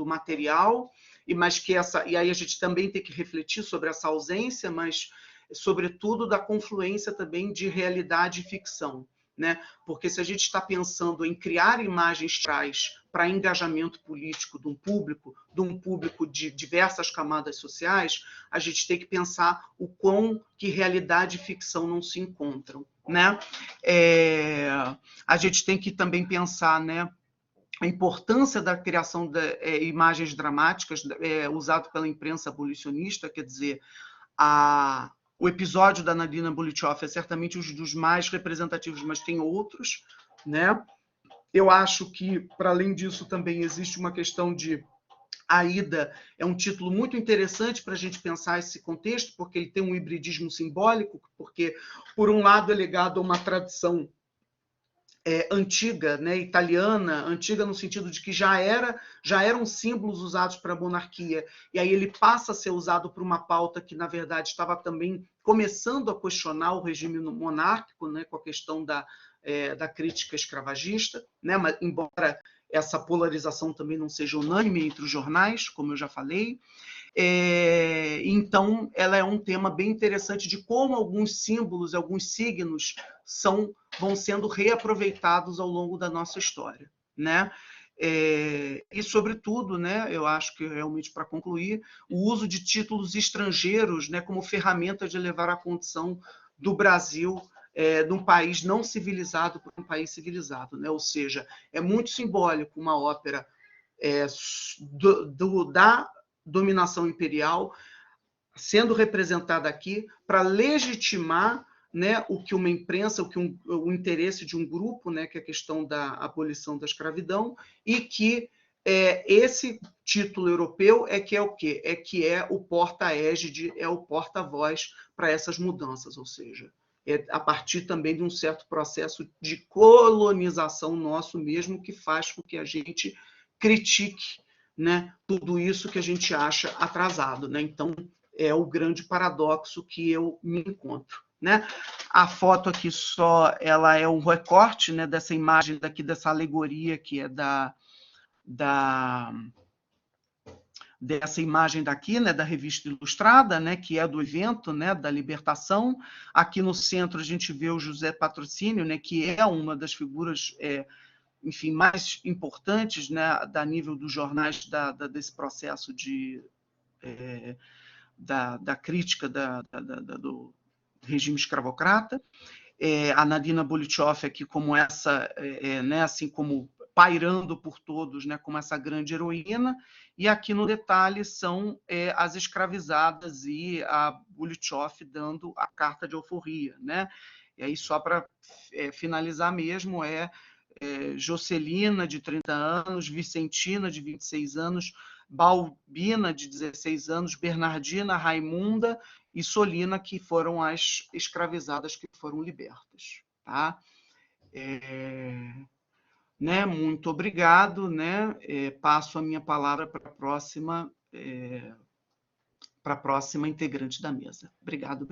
material, e aí a gente também tem que refletir sobre essa ausência, mas sobretudo da confluência também de realidade e ficção. Né? Porque se a gente está pensando em criar imagens para engajamento político de um público de diversas camadas sociais, a gente tem que pensar o quão que realidade e ficção não se encontram. Né? A gente tem que também pensar, né, a importância da criação de imagens dramáticas usado pela imprensa abolicionista, quer dizer, o episódio da Nadina Bolitchoff é certamente um dos mais representativos, mas tem outros, né? Eu acho que, para além disso, também existe uma questão de Aida é um título muito interessante para a gente pensar esse contexto, porque ele tem um hibridismo simbólico, porque, por um lado, é ligado a uma tradição antiga, né, italiana, antiga no sentido de que já eram símbolos usados para a monarquia, e aí ele passa a ser usado para uma pauta que, na verdade, estava também começando a questionar o regime monárquico, né, com a questão da crítica escravagista, né, mas, embora essa polarização também não seja unânime entre os jornais, como eu já falei. Então, ela é um tema bem interessante de como alguns símbolos, alguns signos vão sendo reaproveitados ao longo da nossa história. Né? E, sobretudo, né, eu acho que realmente para concluir, o uso de títulos estrangeiros, né, como ferramenta de levar a condição do Brasil de um país não civilizado para um país civilizado. Né? Ou seja, é muito simbólico uma ópera da dominação imperial sendo representada aqui para legitimar, né, o que uma imprensa, o interesse de um grupo, né, que é a questão da abolição da escravidão, e que esse título europeu que é o quê? Que é o porta-égide, é o porta-voz para essas mudanças, ou seja, a partir também de um certo processo de colonização nosso mesmo, que faz com que a gente critique, né, tudo isso que a gente acha atrasado. Né? Então, é o grande paradoxo que eu me encontro. Né? A foto aqui ela é um recorte, né, dessa imagem daqui, dessa alegoria que é dessa imagem daqui, né, da revista ilustrada, né, que é do evento, né, da libertação. Aqui no centro a gente vê o José Patrocínio, né, que é uma das figuras enfim, mais importantes, né, a nível dos jornais desse processo da crítica do regime escravocrata. A Nadina Bolitchoff aqui como essa, né, assim como pairando por todos, né, como essa grande heroína, e aqui no detalhe são as escravizadas e a Bolitchoff dando a carta de alforria. Né? E aí, só para finalizar mesmo, Jocelina, de 30 anos, Vicentina, de 26 anos, Balbina, de 16 anos, Bernardina, Raimunda e Solina, que foram as escravizadas que foram libertas. Tá? Né? Muito obrigado. Né? Passo a minha palavra para a próxima integrante da mesa. Obrigado.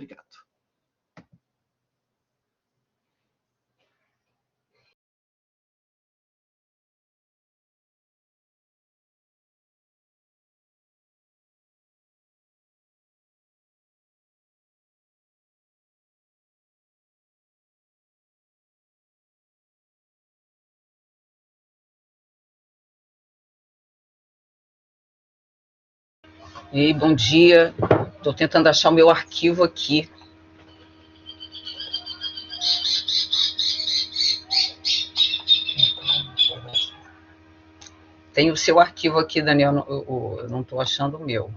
Ei, bom dia. Estou tentando achar o meu arquivo aqui. Tem o seu arquivo aqui, Daniel. Eu não estou achando o meu.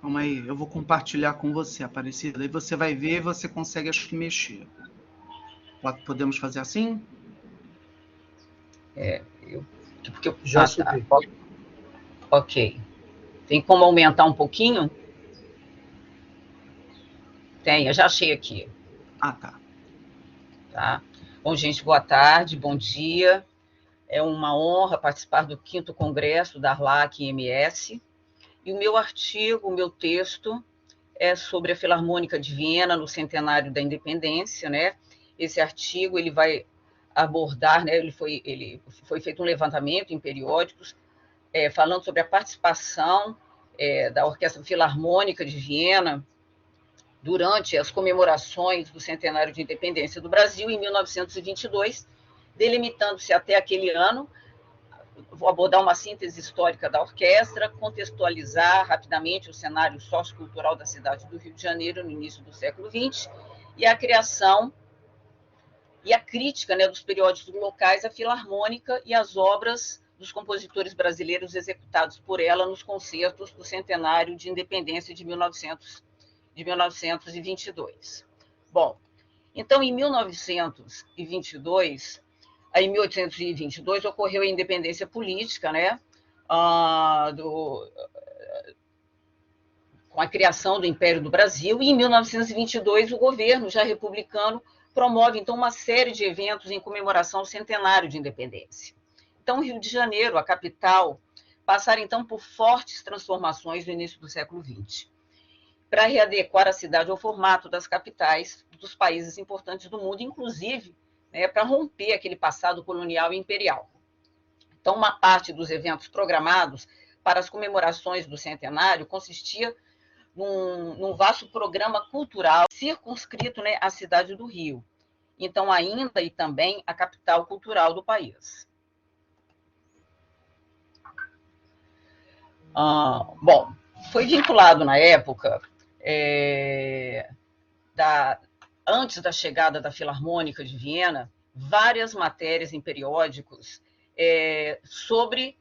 Calma aí, eu vou compartilhar com você, Aparecida. Aí você vai ver e você consegue, acho que, mexer. Podemos fazer assim? Já subi. Tá. Ok. Tem como aumentar um pouquinho? Tem, eu já achei aqui. Ah, tá. Tá. Bom, gente, boa tarde, bom dia. É uma honra participar do 5º Congresso da ARLAC-MS. E o meu artigo, o meu texto, é sobre a Filarmônica de Viena no centenário da Independência, né? Esse artigo ele vai abordar, né? Ele foi feito um levantamento em periódicos falando sobre a participação da Orquestra Filarmônica de Viena durante as comemorações do centenário de independência do Brasil em 1922, delimitando-se até aquele ano. Vou abordar uma síntese histórica da orquestra, contextualizar rapidamente o cenário sociocultural da cidade do Rio de Janeiro no início do século XX e a criação e a crítica, né, dos periódicos locais à Filarmônica e às obras dos compositores brasileiros executados por ela nos concertos do centenário de independência de 1922. Bom, então, em 1822 ocorreu a independência política, né, com a criação do Império do Brasil, e em 1922 o governo, já republicano, promove, então, uma série de eventos em comemoração ao centenário de independência. Então, o Rio de Janeiro, a capital, passaram, então, por fortes transformações no início do século XX, para readequar a cidade ao formato das capitais dos países importantes do mundo, inclusive, né, para romper aquele passado colonial e imperial. Então, uma parte dos eventos programados para as comemorações do centenário consistia num vasto programa cultural circunscrito, né, à cidade do Rio. Então, ainda e também a capital cultural do país. Bom, foi vinculado na época, antes da chegada da Filarmônica de Viena, várias matérias em periódicos sobre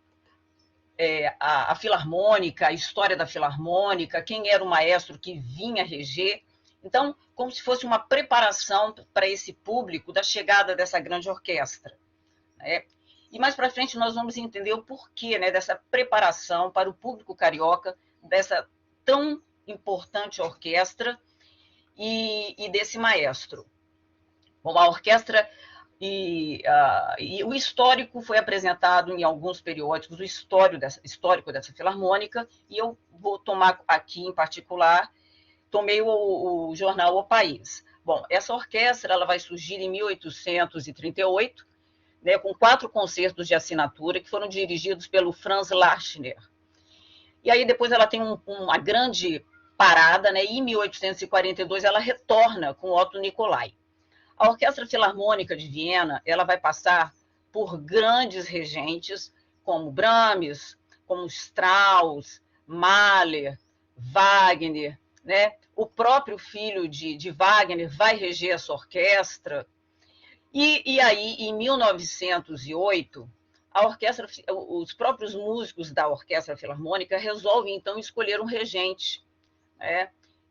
a Filarmônica, a história da Filarmônica, quem era o maestro que vinha reger. Então, como se fosse uma preparação para esse público da chegada dessa grande orquestra, né? E mais para frente nós vamos entender o porquê, né, dessa preparação para o público carioca, dessa tão importante orquestra e desse maestro. Bom, a orquestra e o histórico foi apresentado em alguns periódicos, o histórico dessa filarmônica, e eu vou tomar aqui em particular, tomei o jornal O País. Bom, essa orquestra ela vai surgir em 1838, né, com 4 concertos de assinatura que foram dirigidos pelo Franz Lachner. E aí depois ela tem uma grande parada, né, e em 1842 ela retorna com Otto Nicolai. A Orquestra Filarmônica de Viena ela vai passar por grandes regentes, como Brahms, como Strauss, Mahler, Wagner, né? O próprio filho de Wagner vai reger essa orquestra. E aí, em 1908, a orquestra, os próprios músicos da Orquestra Filarmônica resolvem, então, escolher um regente, né,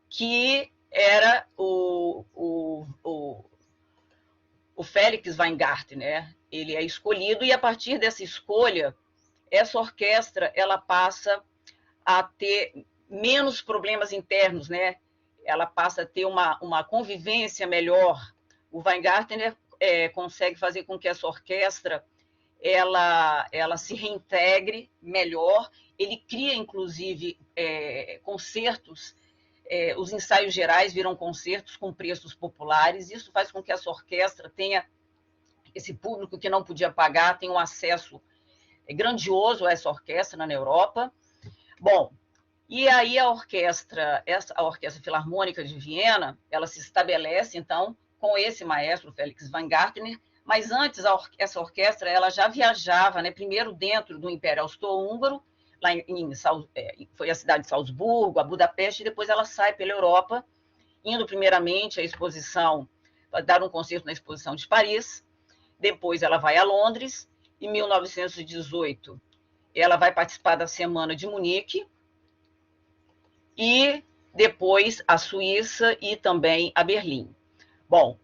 que era o Felix Weingarten, né? Ele é escolhido, e a partir dessa escolha, essa orquestra ela passa a ter menos problemas internos, né? Ela passa a ter uma convivência melhor. O Weingarten consegue fazer com que essa orquestra ela se reintegre melhor. Ele cria, inclusive, concertos. Os ensaios gerais viram concertos com preços populares. Isso faz com que essa orquestra tenha esse público que não podia pagar, tenha um acesso grandioso a essa orquestra na Europa. Bom, e aí a Orquestra Filarmônica de Viena, ela se estabelece, então, com esse maestro, Felix Weingarten, mas antes essa orquestra ela já viajava, né, primeiro dentro do Império Austro-Húngaro, lá foi a cidade de Salzburgo, a Budapeste, e depois ela sai pela Europa, indo primeiramente à exposição, dar um concerto na exposição de Paris, depois ela vai a Londres, em 1918 ela vai participar da Semana de Munique, e depois a Suíça e também a Berlim. Bom,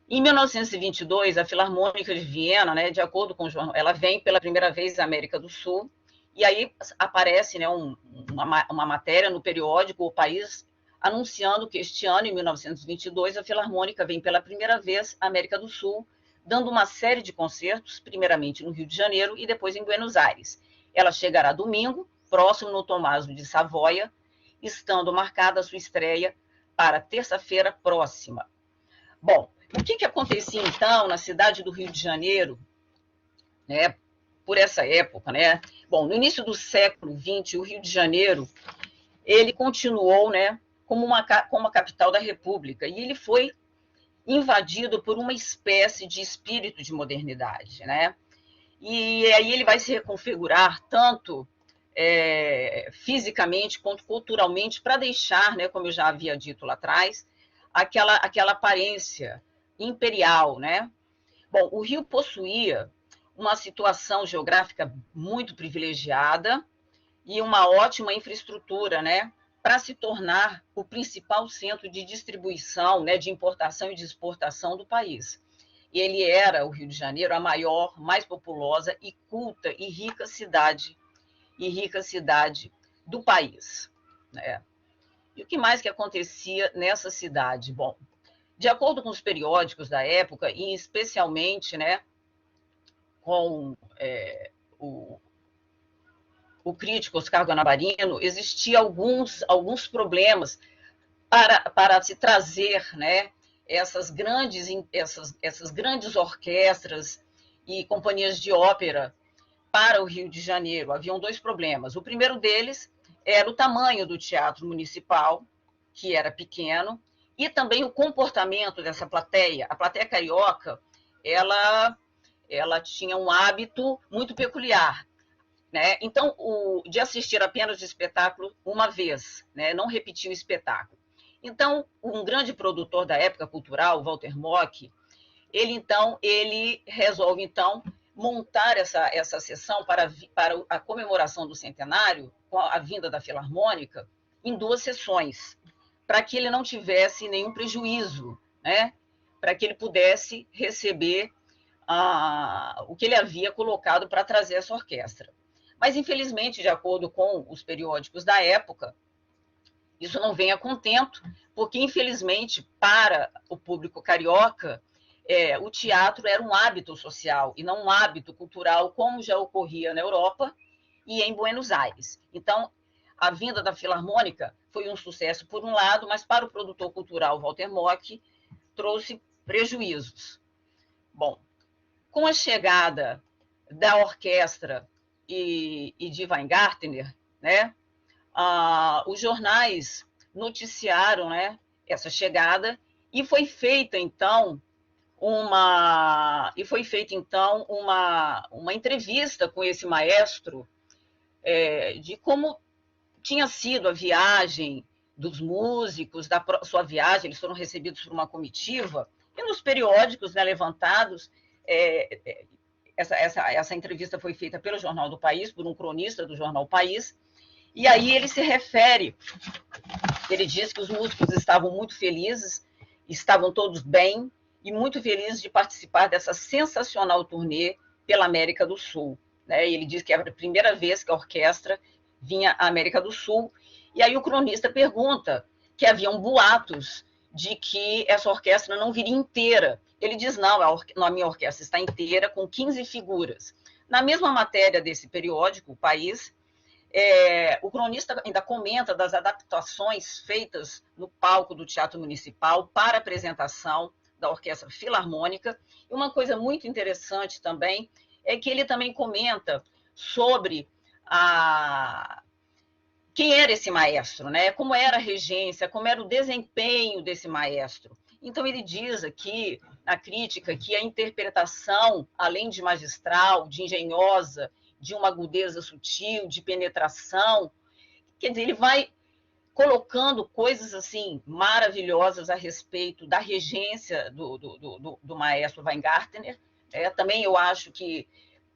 em 1922, a Filarmônica de Viena, né, de acordo com o jornal, ela vem pela primeira vez à América do Sul, e aí aparece, né, uma matéria no periódico O País, anunciando que este ano, em 1922, a Filarmônica vem pela primeira vez à América do Sul, dando uma série de concertos, primeiramente no Rio de Janeiro e depois em Buenos Aires. Ela chegará domingo, próximo no Tommaso de Savoia, estando marcada a sua estreia para terça-feira próxima. Bom, o que acontecia, então, na cidade do Rio de Janeiro, né, por essa época, né? Bom, no início do século XX, o Rio de Janeiro, ele continuou, né, como a capital da República, e ele foi invadido por uma espécie de espírito de modernidade, né? E aí ele vai se reconfigurar tanto fisicamente quanto culturalmente para deixar, né, como eu já havia dito lá atrás, aquela aparência imperial, né? Bom, o Rio possuía uma situação geográfica muito privilegiada e uma ótima infraestrutura, né, para se tornar o principal centro de distribuição, né, de importação e de exportação do país. Ele era, o Rio de Janeiro, a maior, mais populosa e culta e rica cidade do país, né? E o que mais que acontecia nessa cidade? Bom, de acordo com os periódicos da época, e especialmente, né, com o crítico Oscar Guanabarino, existiam alguns problemas para se trazer, né, essas grandes orquestras e companhias de ópera para o Rio de Janeiro. Haviam dois problemas. O primeiro deles era o tamanho do teatro municipal, que era pequeno, e também o comportamento dessa plateia. A plateia carioca, ela tinha um hábito muito peculiar, né? Então, de assistir apenas o espetáculo uma vez, né? Não repetir o espetáculo. Então, um grande produtor da época cultural, Walter Mock, ele resolve, então, montar essa sessão para a comemoração do centenário, com a vinda da Filarmônica, em 2 sessões, para que ele não tivesse nenhum prejuízo, né? Para que ele pudesse receber o que ele havia colocado para trazer essa orquestra. Mas, infelizmente, de acordo com os periódicos da época, isso não vem a contento, porque, infelizmente, para o público carioca, o teatro era um hábito social e não um hábito cultural, como já ocorria na Europa e em Buenos Aires. Então, a vinda da Filarmônica foi um sucesso por um lado, mas para o produtor cultural Walter Mock trouxe prejuízos. Bom, com a chegada da orquestra e de Weingartner, né, os jornais noticiaram, né, essa chegada, e foi feita então uma entrevista com esse maestro de como tinha sido a viagem dos músicos, da sua viagem. Eles foram recebidos por uma comitiva, e nos periódicos, né, levantados, essa entrevista foi feita pelo Jornal do País, por um cronista do Jornal País, e aí ele se refere, ele diz que os músicos estavam muito felizes, estavam todos bem, e muito felizes de participar dessa sensacional turnê pela América do Sul, né? Ele diz que era a primeira vez que a orquestra vinha à América do Sul, e aí o cronista pergunta que haviam boatos de que essa orquestra não viria inteira. Ele diz, não, a minha orquestra está inteira, com 15 figuras. Na mesma matéria desse periódico, O País, o cronista ainda comenta das adaptações feitas no palco do Teatro Municipal para a apresentação da Orquestra Filarmônica. E uma coisa muito interessante também é que ele também comenta sobre quem era esse maestro, né? Como era a regência, como era o desempenho desse maestro. Então, ele diz aqui, na crítica, que a interpretação, além de magistral, de engenhosa, de uma agudeza sutil, de penetração. Quer dizer, ele vai colocando coisas assim maravilhosas a respeito da regência do maestro Weingartner. Também eu acho que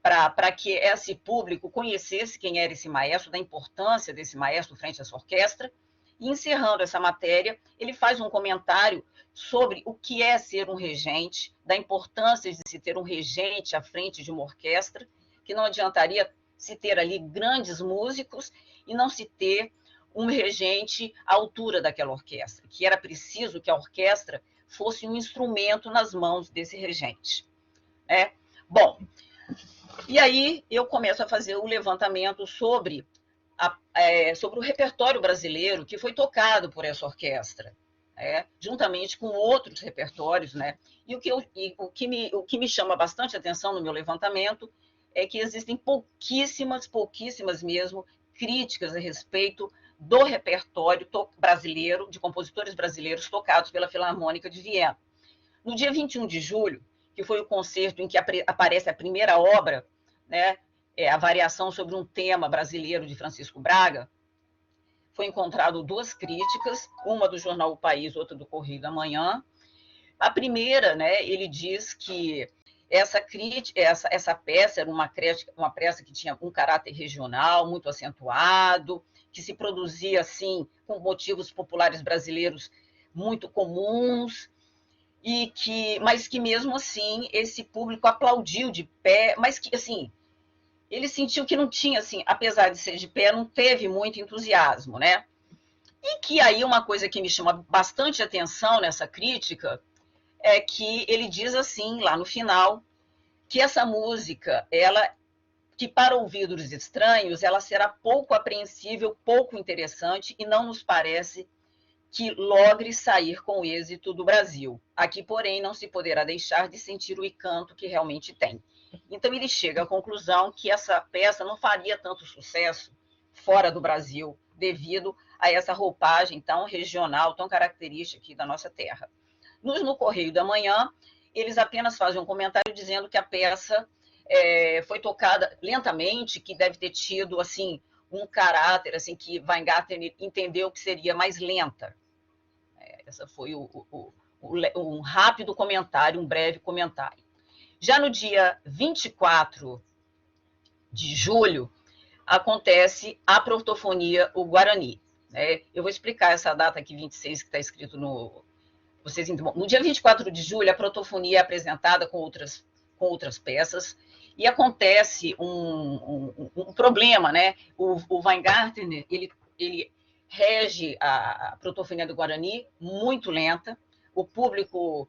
para que esse público conhecesse quem era esse maestro, da importância desse maestro frente a essa orquestra. E encerrando essa matéria, ele faz um comentário sobre o que é ser um regente, da importância de se ter um regente à frente de uma orquestra, que não adiantaria se ter ali grandes músicos e não se ter um regente à altura daquela orquestra, que era preciso que a orquestra fosse um instrumento nas mãos desse regente. Bom, e aí eu começo a fazer o levantamento sobre o repertório brasileiro que foi tocado por essa orquestra, juntamente com outros repertórios, né? E o que me chama bastante atenção no meu levantamento é que existem pouquíssimas mesmo, críticas a respeito do repertório brasileiro, de compositores brasileiros tocados pela Filarmônica de Viena. No dia 21 de julho, que foi o concerto em que aparece a primeira obra, né, a variação sobre um tema brasileiro de Francisco Braga, foi encontrado 2 críticas, uma do jornal O País, outra do Correio da Manhã. A primeira, né, ele diz que essa peça era uma peça que tinha um caráter regional muito acentuado, que se produzia assim com motivos populares brasileiros muito comuns, mas que mesmo assim esse público aplaudiu de pé, mas que assim ele sentiu que não tinha, assim, apesar de ser de pé, não teve muito entusiasmo, né? E que aí uma coisa que me chama bastante atenção nessa crítica é que ele diz assim, lá no final, que essa música, que para ouvidos estranhos, ela será pouco apreensível, pouco interessante e não nos parece que logre sair com êxito do Brasil. Aqui, porém, não se poderá deixar de sentir o encanto que realmente tem. Então, ele chega à conclusão que essa peça não faria tanto sucesso fora do Brasil, devido a essa roupagem tão regional, tão característica aqui da nossa terra. No Correio da Manhã, eles apenas fazem um comentário dizendo que a peça foi tocada lentamente, que deve ter tido assim um caráter assim que Weingartner entendeu que seria mais lenta. Essa foi um rápido comentário, um breve comentário. Já no dia 24 de julho, acontece a protofonia O Guarani. Eu vou explicar essa data aqui, 26, que está escrito no... No dia 24 de julho, a protofonia é apresentada com outras peças, e acontece um problema, né? O Weingartner, ele rege a protofonia do Guarani muito lenta, o público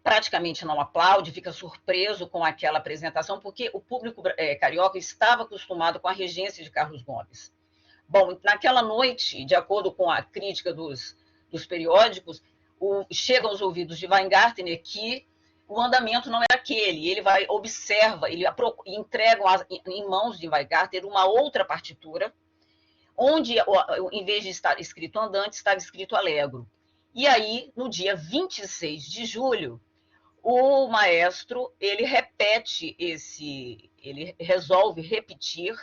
praticamente não aplaude, fica surpreso com aquela apresentação, porque o público carioca estava acostumado com a regência de Carlos Gomes. Bom, naquela noite, de acordo com a crítica dos periódicos, chega aos ouvidos de Weingartner que o andamento não era aquele, ele observa, ele entrega em mãos de Weingartner uma outra partitura, onde, em vez de estar escrito andante, estava escrito allegro. E aí, no dia 26 de julho, o maestro, ele resolve repetir,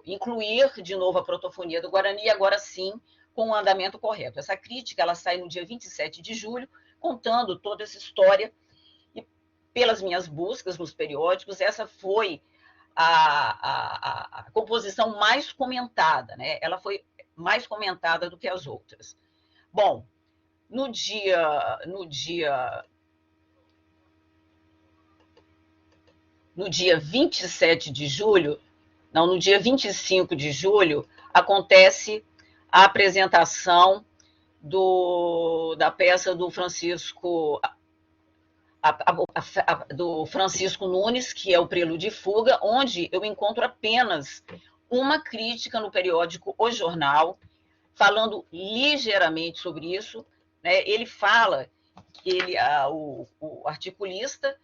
incluir de novo a protofonia do Guarani, agora sim, com o andamento correto. Essa crítica, ela sai no dia 27 de julho, contando toda essa história, e pelas minhas buscas nos periódicos, essa foi a composição mais comentada, né? Ela foi mais comentada do que as outras. Bom, no dia 27 de julho, não, no dia 25 de julho, acontece a apresentação da peça do Francisco Nunes, que é o Prelúdio e Fuga, onde eu encontro apenas uma crítica no periódico O Jornal, falando ligeiramente sobre isso, né? Ele fala que o articulista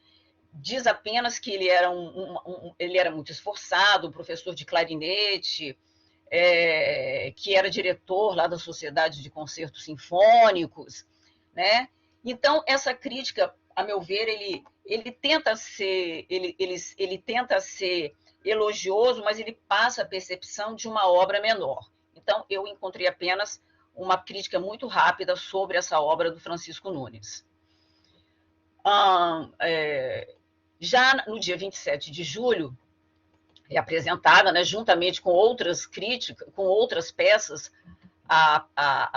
diz apenas que ele era muito esforçado, professor de clarinete, que era diretor lá da Sociedade de Concertos Sinfônicos, né? Então, essa crítica, a meu ver, ele tenta ser elogioso, mas ele passa a percepção de uma obra menor. Então, eu encontrei apenas uma crítica muito rápida sobre essa obra do Francisco Nunes. Já no dia 27 de julho, é apresentada, né, juntamente com outras críticas, com outras peças, a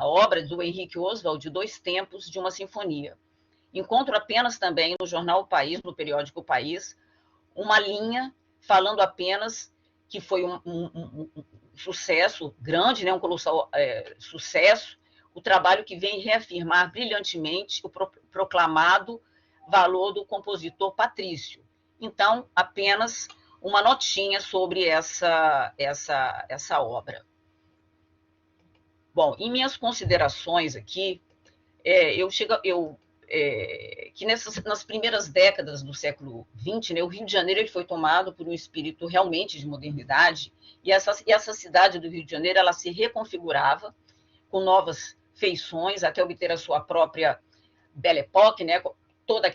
obra do Henrique Oswald, de Dois Tempos de uma Sinfonia. Encontro apenas também no jornal O País, no periódico O País, uma linha falando apenas que foi um sucesso grande, né, um colossal sucesso, o trabalho que vem reafirmar brilhantemente o proclamado valor do compositor Patrício. Então, apenas uma notinha sobre essa obra. Bom, em minhas considerações aqui, que nas primeiras décadas do século XX, né, o Rio de Janeiro ele foi tomado por um espírito realmente de modernidade, e essa cidade do Rio de Janeiro ela se reconfigurava com novas feições até obter a sua própria Belle Époque, né, toda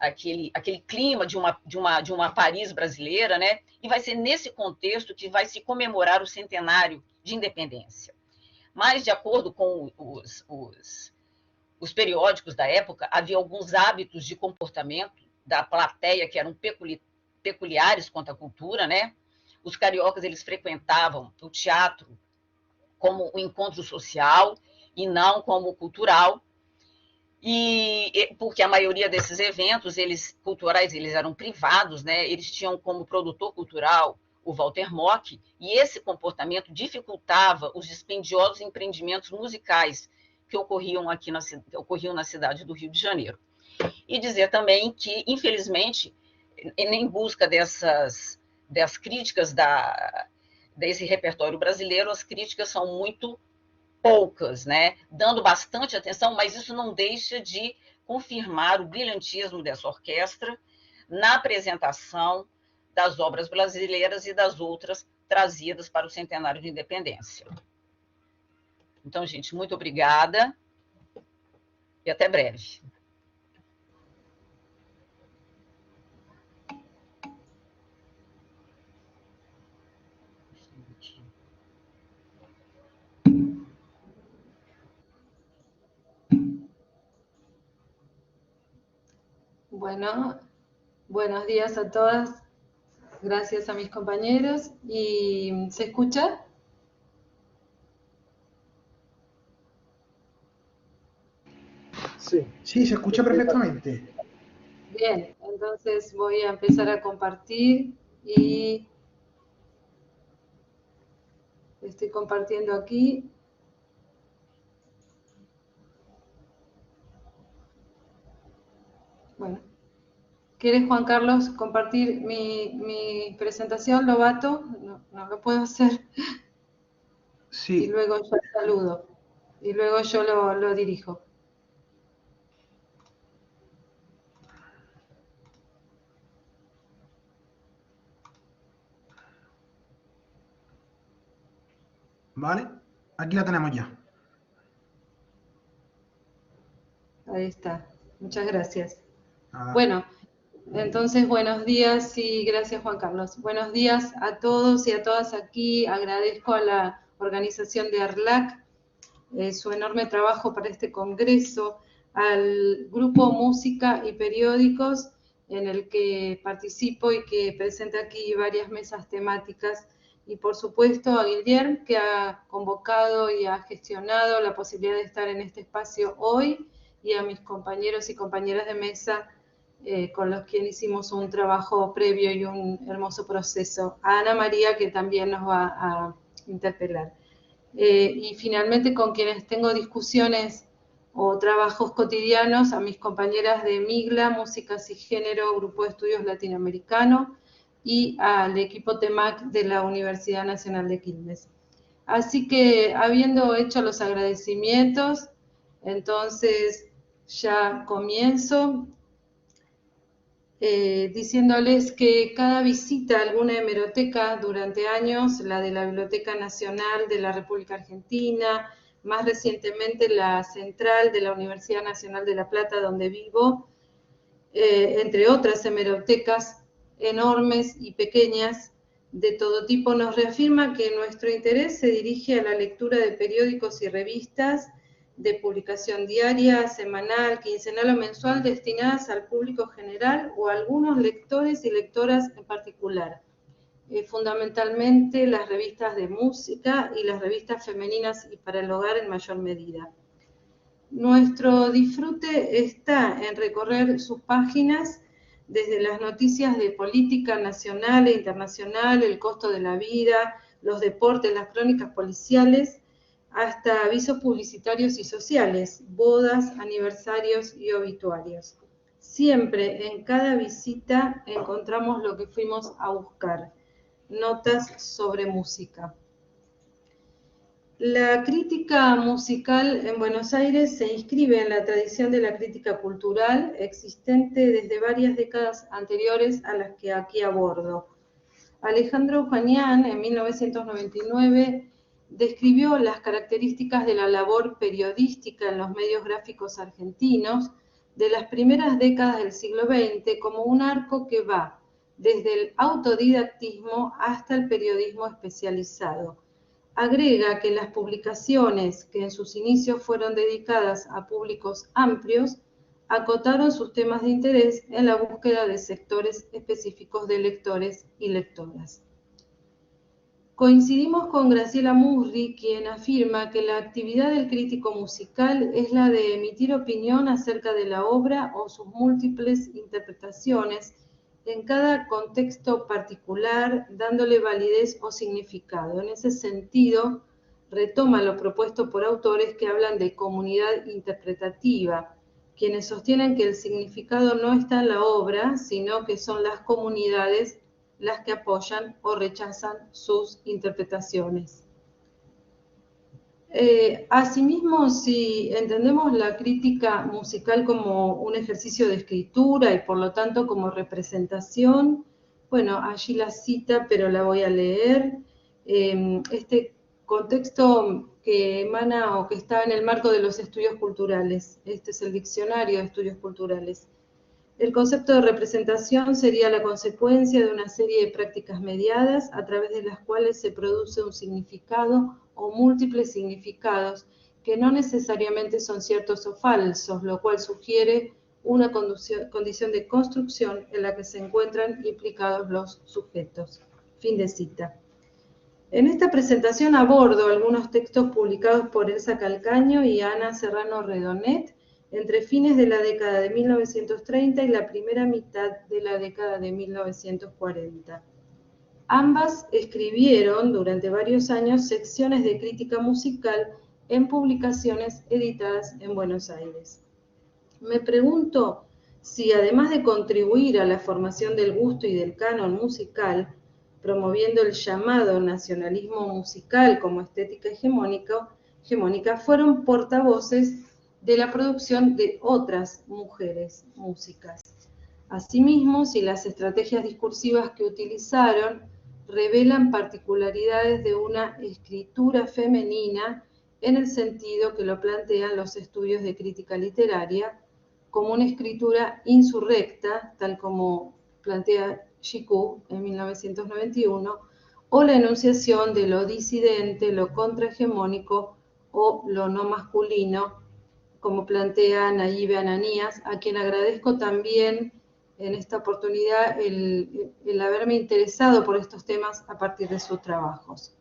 aquele clima de uma Paris brasileira, né, e vai ser nesse contexto que vai se comemorar o centenário de independência. Mas, de acordo com os periódicos da época, havia alguns hábitos de comportamento da plateia que eram peculiares quanto à cultura, né? Os cariocas eles frequentavam o teatro como um encontro social e não como cultural, e porque a maioria desses eventos culturais eles eram privados, né? Eles tinham como produtor cultural o Walter Mock, e esse comportamento dificultava os dispendiosos empreendimentos musicais que ocorriam na cidade do Rio de Janeiro. E dizer também que, infelizmente, em busca das críticas desse repertório brasileiro, as críticas são muito poucas, né? Dando bastante atenção, mas isso não deixa de confirmar o brilhantismo dessa orquestra na apresentação das obras brasileiras e das outras trazidas para o centenário de independência. Então, gente, muito obrigada e até breve. Bueno, buenos días a todas. Gracias a mis compañeros. ¿Y se escucha? Sí. Sí, se escucha perfectamente. Bien, entonces voy a empezar a compartir y estoy compartiendo aquí. Bueno, ¿quieres, Juan Carlos, compartir mi presentación, Lobato? No lo puedo hacer. Sí. Y luego yo saludo. Y luego yo lo dirijo. Vale, aquí la tenemos ya. Ahí está. Muchas gracias. Nada. Bueno, entonces buenos días y gracias, Juan Carlos. Buenos días a todos y a todas aquí. Agradezco a la organización de ARLAC su enorme trabajo para este congreso, al grupo Música y Periódicos en el que participo y que presenta aquí varias mesas temáticas, y por supuesto a Guillermo, que ha convocado y ha gestionado la posibilidad de estar en este espacio hoy, y a mis compañeros y compañeras de mesa con los que hicimos un trabajo previo y un hermoso proceso. A Ana María, que también nos va a interpelar. Y finalmente con quienes tengo discusiones o trabajos cotidianos, a mis compañeras de MIGLA, Músicas y Género, Grupo de Estudios Latinoamericano, y al equipo TEMAC de la Universidad Nacional de Quilmes. Así que, habiendo hecho los agradecimientos, entonces ya comienzo diciéndoles que cada visita a alguna hemeroteca durante años, la de la Biblioteca Nacional de la República Argentina, más recientemente la central de la Universidad Nacional de La Plata, donde vivo, entre otras hemerotecas enormes y pequeñas de todo tipo, nos reafirma que nuestro interés se dirige a la lectura de periódicos y revistas de publicación diaria, semanal, quincenal o mensual destinadas al público general o a algunos lectores y lectoras en particular. Fundamentalmente las revistas de música y las revistas femeninas y para el hogar en mayor medida. Nuestro disfrute está en recorrer sus páginas desde las noticias de política nacional e internacional, el costo de la vida, los deportes, las crónicas policiales, hasta avisos publicitarios y sociales, bodas, aniversarios y obituarios. Siempre en cada visita encontramos lo que fuimos a buscar, notas sobre música. La crítica musical en Buenos Aires se inscribe en la tradición de la crítica cultural existente desde varias décadas anteriores a las que aquí abordo. Alejandro Ujuanian, en 1999, describió las características de la labor periodística en los medios gráficos argentinos de las primeras décadas del siglo XX como un arco que va desde el autodidactismo hasta el periodismo especializado. Agrega que las publicaciones que en sus inicios fueron dedicadas a públicos amplios acotaron sus temas de interés en la búsqueda de sectores específicos de lectores y lectoras. Coincidimos con Graciela Murri, quien afirma que la actividad del crítico musical es la de emitir opinión acerca de la obra o sus múltiples interpretaciones en cada contexto particular, dándole validez o significado. En ese sentido, retoma lo propuesto por autores que hablan de comunidad interpretativa, quienes sostienen que el significado no está en la obra, sino que son las comunidades las que apoyan o rechazan sus interpretaciones. Asimismo, si entendemos la crítica musical como un ejercicio de escritura y por lo tanto como representación, bueno, allí la cita, pero la voy a leer. Este contexto que emana o que está en el marco de los estudios culturales. Este es el Diccionario de Estudios Culturales. El concepto de representación sería la consecuencia de una serie de prácticas mediadas a través de las cuales se produce un significado o múltiples significados que no necesariamente son ciertos o falsos, lo cual sugiere una condición de construcción en la que se encuentran implicados los sujetos. Fin de cita. En esta presentación abordo algunos textos publicados por Elsa Calcaño y Ana Serrano Redonet entre fines de la década de 1930 y la primera mitad de la década de 1940. Ambas escribieron durante varios años secciones de crítica musical en publicaciones editadas en Buenos Aires. Me pregunto si además de contribuir a la formación del gusto y del canon musical, promoviendo el llamado nacionalismo musical como estética hegemónica, fueron portavoces de la producción de otras mujeres músicas. Asimismo, si las estrategias discursivas que utilizaron revelan particularidades de una escritura femenina en el sentido que lo plantean los estudios de crítica literaria, como una escritura insurrecta, tal como plantea Chicú en 1991, o la enunciación de lo disidente, lo contrahegemónico o lo no masculino, como plantea Nayib Ananías, a quien agradezco también en esta oportunidad el haberme interesado por estos temas a partir de sus trabajos.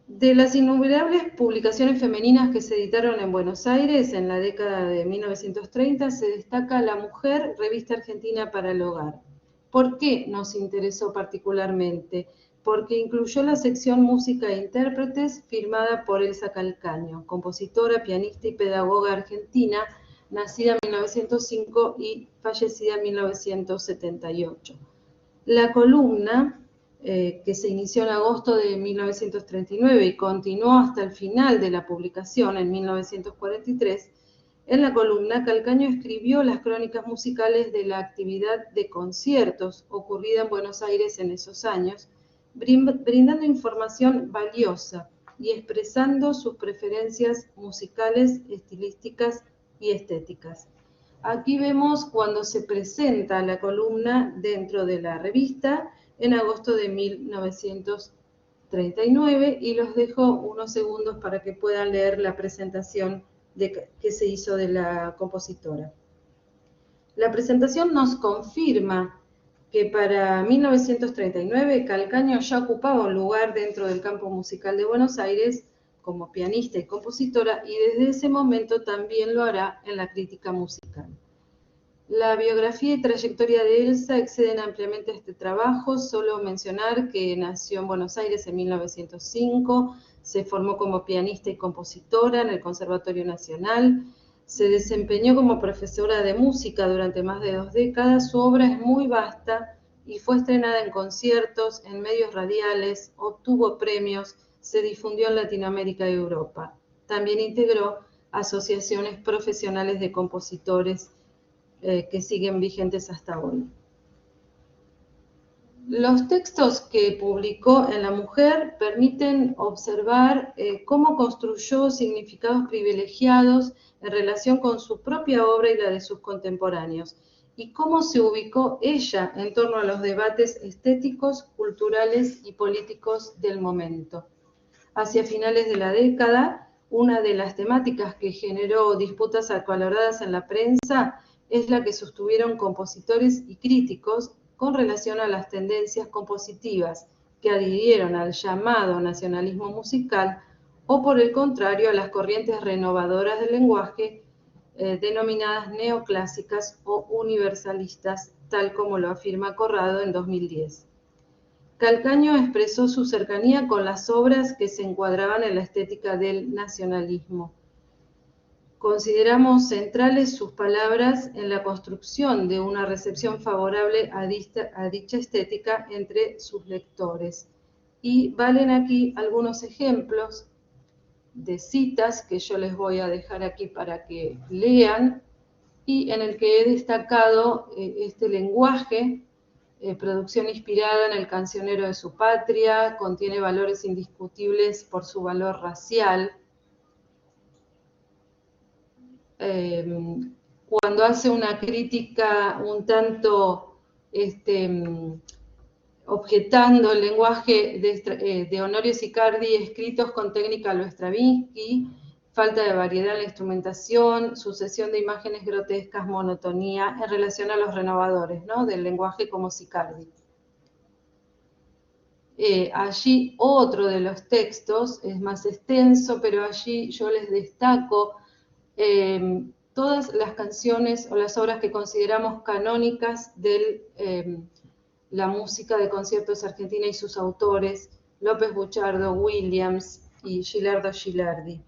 De las innumerables publicaciones femeninas que se editaron en Buenos Aires en la década de 1930, se destaca La Mujer, revista argentina para el hogar. ¿Por qué nos interesó particularmente? Porque incluyó la sección Música e Intérpretes, firmada por Elsa Calcaño, compositora, pianista y pedagoga argentina, nacida en 1905 y fallecida en 1978. La columna, que se inició en agosto de 1939 y continuó hasta el final de la publicación en 1943, en la columna Calcaño escribió las crónicas musicales de la actividad de conciertos ocurrida en Buenos Aires en esos años, brindando información valiosa y expresando sus preferencias musicales, estilísticas y estéticas. Aquí vemos cuando se presenta la columna dentro de la revista en agosto de 1939 y los dejo unos segundos para que puedan leer la presentación que se hizo de la compositora. La presentación nos confirma que para 1939 Calcaño ya ocupaba un lugar dentro del campo musical de Buenos Aires como pianista y compositora, y desde ese momento también lo hará en la crítica musical. La biografía y trayectoria de Elsa exceden ampliamente este trabajo, solo mencionar que nació en Buenos Aires en 1905, se formó como pianista y compositora en el Conservatorio Nacional, se desempeñó como profesora de música durante más de 2 décadas, su obra es muy vasta y fue estrenada en conciertos, en medios radiales, obtuvo premios, se difundió en Latinoamérica y Europa. También integró asociaciones profesionales de compositores que siguen vigentes hasta hoy. Los textos que publicó en La Mujer permiten observar cómo construyó significados privilegiados en relación con su propia obra y la de sus contemporáneos, y cómo se ubicó ella en torno a los debates estéticos, culturales y políticos del momento. Hacia finales de la década, una de las temáticas que generó disputas acaloradas en la prensa es la que sostuvieron compositores y críticos con relación a las tendencias compositivas que adhirieron al llamado nacionalismo musical o, por el contrario, a las corrientes renovadoras del lenguaje denominadas neoclásicas o universalistas, tal como lo afirma Corrado en 2010. Calcaño expresó su cercanía con las obras que se encuadraban en la estética del nacionalismo. Consideramos centrales sus palabras en la construcción de una recepción favorable a dicha estética entre sus lectores. Y valen aquí algunos ejemplos de citas que yo les voy a dejar aquí para que lean, y en el que he destacado este lenguaje. Producción inspirada en el cancionero de su patria, contiene valores indiscutibles por su valor racial. Cuando hace una crítica un tanto objetando el lenguaje de Honorio Sicardi, escritos con técnica a lo Stravinsky, falta de variedad en la instrumentación, sucesión de imágenes grotescas, monotonía, en relación a los renovadores, ¿no?, del lenguaje como Sicardi. Allí otro de los textos es más extenso, pero allí yo les destaco todas las canciones o las obras que consideramos canónicas de la música de conciertos argentina y sus autores, López Buchardo, Williams y Gilardo Gilardi.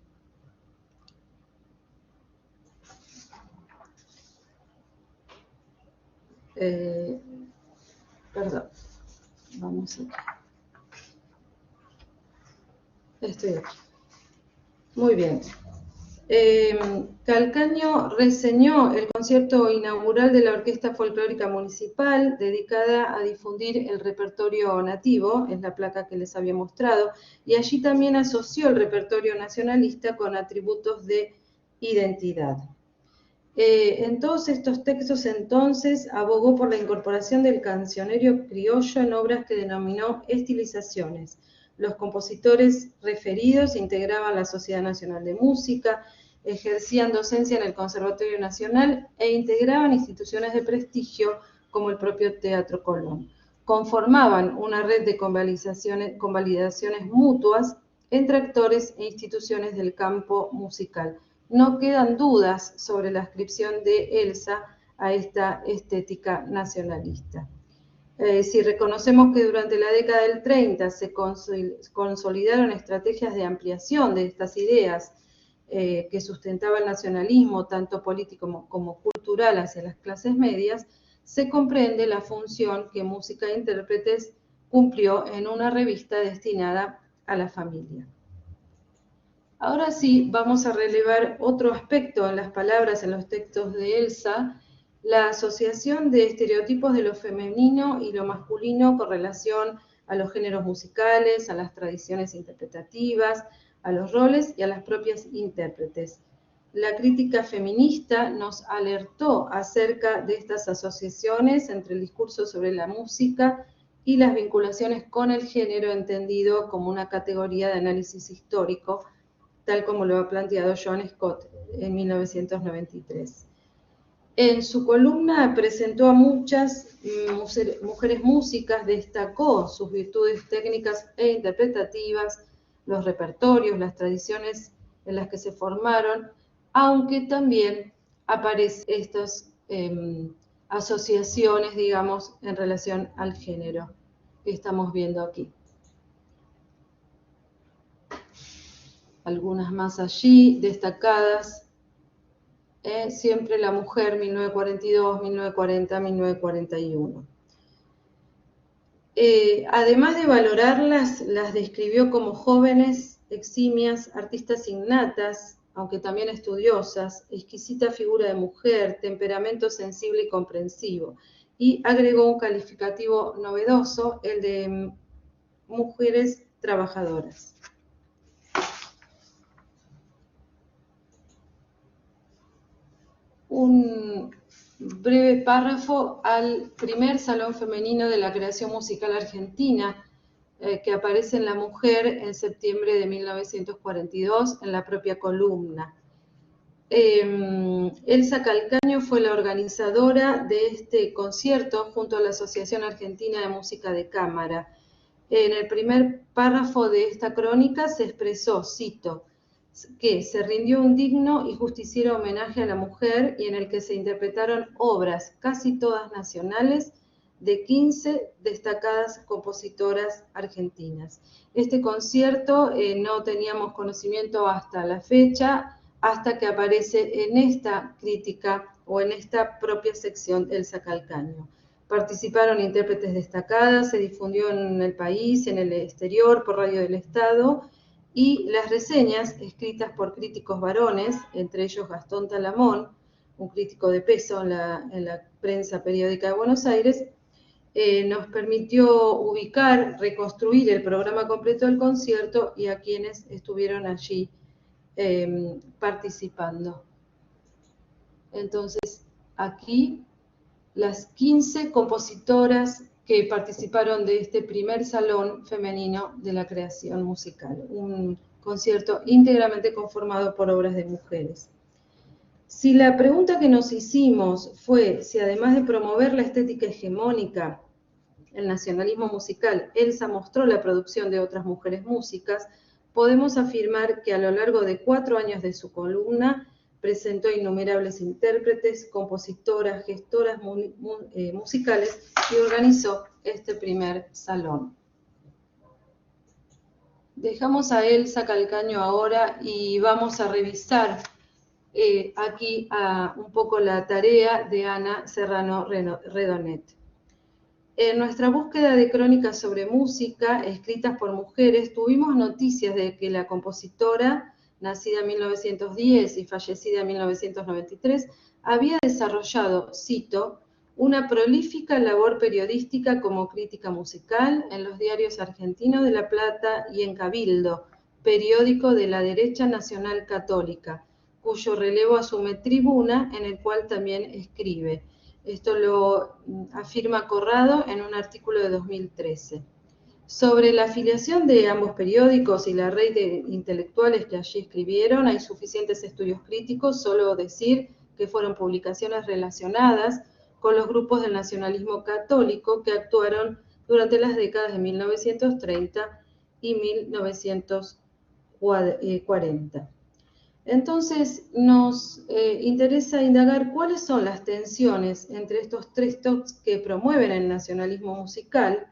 Perdón, vamos aquí. Estoy aquí. Muy bien. Calcaño reseñó el concierto inaugural de la Orquesta Folclórica Municipal, dedicada a difundir el repertorio nativo, es la placa que les había mostrado, y allí también asoció el repertorio nacionalista con atributos de identidad. En todos estos textos, entonces, abogó por la incorporación del cancionero criollo en obras que denominó estilizaciones. Los compositores referidos integraban la Sociedad Nacional de Música, ejercían docencia en el Conservatorio Nacional e integraban instituciones de prestigio como el propio Teatro Colón. Conformaban una red de convalidaciones mutuas entre actores e instituciones del campo musical. No quedan dudas sobre la adscripción de Elsa a esta estética nacionalista. Si reconocemos que durante la década del 30 se consolidaron estrategias de ampliación de estas ideas que sustentaba el nacionalismo, tanto político como cultural, hacia las clases medias, se comprende la función que Música e Intérpretes cumplió en una revista destinada a la familia. Ahora sí, vamos a relevar otro aspecto en las palabras, en los textos de Elsa, la asociación de estereotipos de lo femenino y lo masculino con relación a los géneros musicales, a las tradiciones interpretativas, a los roles y a las propias intérpretes. la crítica feminista nos alertó acerca de estas asociaciones entre el discurso sobre la música y las vinculaciones con el género entendido como una categoría de análisis histórico, tal como lo ha planteado Joan Scott en 1993. En su columna presentó a muchas mujeres músicas, destacó sus virtudes técnicas e interpretativas, los repertorios, las tradiciones en las que se formaron, aunque también aparecen estas asociaciones, digamos, en relación al género que estamos viendo aquí. Algunas más allí, destacadas. Siempre la mujer, 1942, 1940, 1941. Además de valorarlas, las describió como jóvenes, eximias, artistas innatas, aunque también estudiosas, exquisita figura de mujer, temperamento sensible y comprensivo. Y agregó un calificativo novedoso, el de mujeres trabajadoras. Un breve párrafo al primer Salón Femenino de la Creación Musical Argentina, que aparece en La Mujer en septiembre de 1942 en la propia columna. Elsa Calcaño fue la organizadora de este concierto junto a la Asociación Argentina de Música de Cámara. En el primer párrafo de esta crónica se expresó, cito, que se rindió un digno y justiciero homenaje a la mujer y en el que se interpretaron obras, casi todas nacionales, de 15 destacadas compositoras argentinas. Este concierto no teníamos conocimiento hasta la fecha, hasta que aparece en esta crítica o en esta propia sección Elsa Calcaño. Participaron intérpretes destacadas, se difundió en el país, en el exterior, por Radio del Estado, y las reseñas escritas por críticos varones, entre ellos Gastón Talamón, un crítico de peso en la prensa periódica de Buenos Aires, nos permitió ubicar, reconstruir el programa completo del concierto y a quienes estuvieron allí participando. Entonces, aquí las 15 compositoras que participaron de este primer Salón Femenino de la Creación Musical, un concierto íntegramente conformado por obras de mujeres. Si la pregunta que nos hicimos fue si además de promover la estética hegemónica, el nacionalismo musical, Elsa mostró la producción de otras mujeres músicas, podemos afirmar que a lo largo de 4 años de su columna presentó innumerables intérpretes, compositoras, gestoras musicales y organizó este primer salón. Dejamos a Elsa Calcaño ahora y vamos a revisar aquí un poco la tarea de Ana Serrano Redonet. En nuestra búsqueda de crónicas sobre música escritas por mujeres, tuvimos noticias de que la compositora, nacida en 1910 y fallecida en 1993, había desarrollado, cito, una prolífica labor periodística como crítica musical en los diarios argentinos de La Plata y en Cabildo, periódico de la derecha nacional católica, cuyo relevo asume Tribuna, en el cual también escribe. Esto lo afirma Corrado en un artículo de 2013. Sobre la afiliación de ambos periódicos y la red de intelectuales que allí escribieron, hay suficientes estudios críticos, solo decir que fueron publicaciones relacionadas con los grupos del nacionalismo católico que actuaron durante las décadas de 1930 y 1940. Entonces, nos interesa indagar cuáles son las tensiones entre estos textos que promueven el nacionalismo musical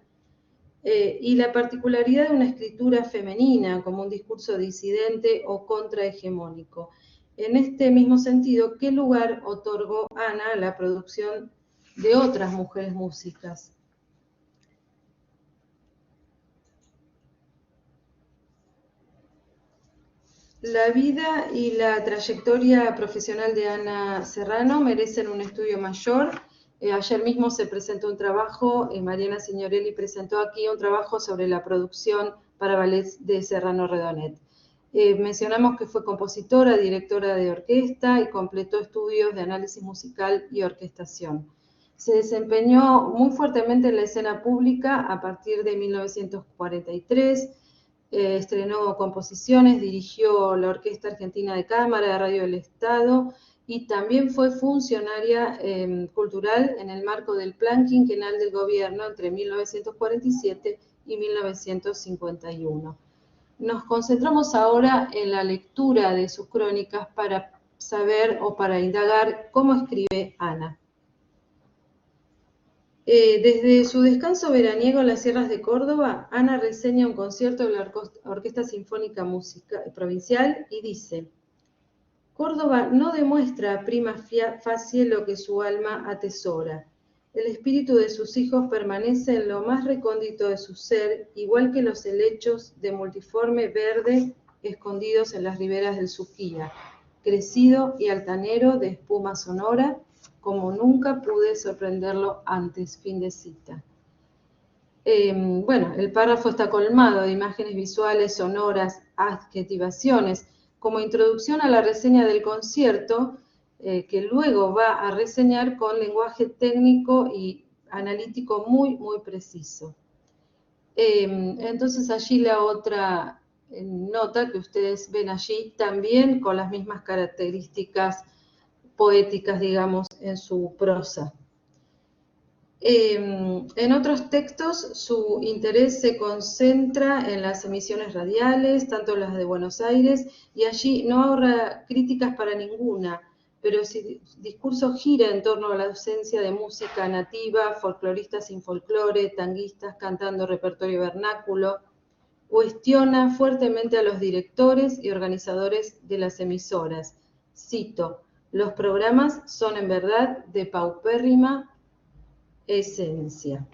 y la particularidad de una escritura femenina como un discurso disidente o contrahegemónico. En este mismo sentido, ¿qué lugar otorgó Ana a la producción de otras mujeres músicas? La vida y la trayectoria profesional de Ana Serrano merecen un estudio mayor. Ayer mismo se presentó un trabajo, Mariana Signorelli presentó aquí un trabajo sobre la producción para ballet de Serrano Redonet. Mencionamos que fue compositora, directora de orquesta y completó estudios de análisis musical y orquestación. Se desempeñó muy fuertemente en la escena pública a partir de 1943, estrenó composiciones, dirigió la Orquesta Argentina de Cámara de Radio del Estado y también fue funcionaria cultural en el marco del Plan Quinquenal del Gobierno entre 1947 y 1951. Nos concentramos ahora en la lectura de sus crónicas para saber o para indagar cómo escribe Ana. Desde su descanso veraniego en las sierras de Córdoba, Ana reseña un concierto de la Orquesta Sinfónica Provincial y dice: Córdoba no demuestra prima facie lo que su alma atesora. El espíritu de sus hijos permanece en lo más recóndito de su ser, igual que los helechos de multiforme verde escondidos en las riberas del Suquía, crecido y altanero de espuma sonora, como nunca pude sorprenderlo antes. Fin de cita. Bueno, el párrafo está colmado de imágenes visuales, sonoras, adjetivaciones, como introducción a la reseña del concierto, que luego va a reseñar con lenguaje técnico y analítico muy, muy preciso. Entonces allí la otra nota que ustedes ven allí, también con las mismas características poéticas, digamos, en su prosa. En otros textos su interés se concentra en las emisiones radiales, tanto las de Buenos Aires, y allí no ahorra críticas para ninguna, pero su discurso gira en torno a la ausencia de música nativa, folcloristas sin folclore, tanguistas cantando repertorio vernáculo. Cuestiona fuertemente a los directores y organizadores de las emisoras. Cito: los programas son en verdad de paupérrima esencia.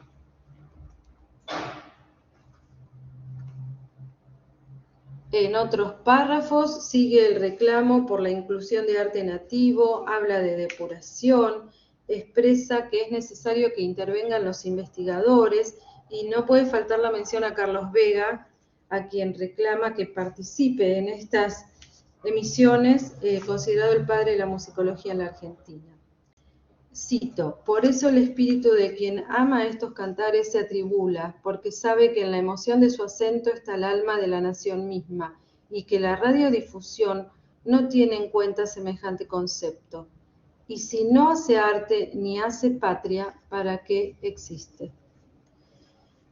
En otros párrafos sigue el reclamo por la inclusión de arte nativo, habla de depuración, expresa que es necesario que intervengan los investigadores y no puede faltar la mención a Carlos Vega, a quien reclama que participe en estas emisiones, considerado el padre de la musicología en la Argentina. Cito: por eso el espíritu de quien ama estos cantares se atribula, porque sabe que en la emoción de su acento está el alma de la nación misma, y que la radiodifusión no tiene en cuenta semejante concepto. Y si no hace arte ni hace patria, ¿para qué existe?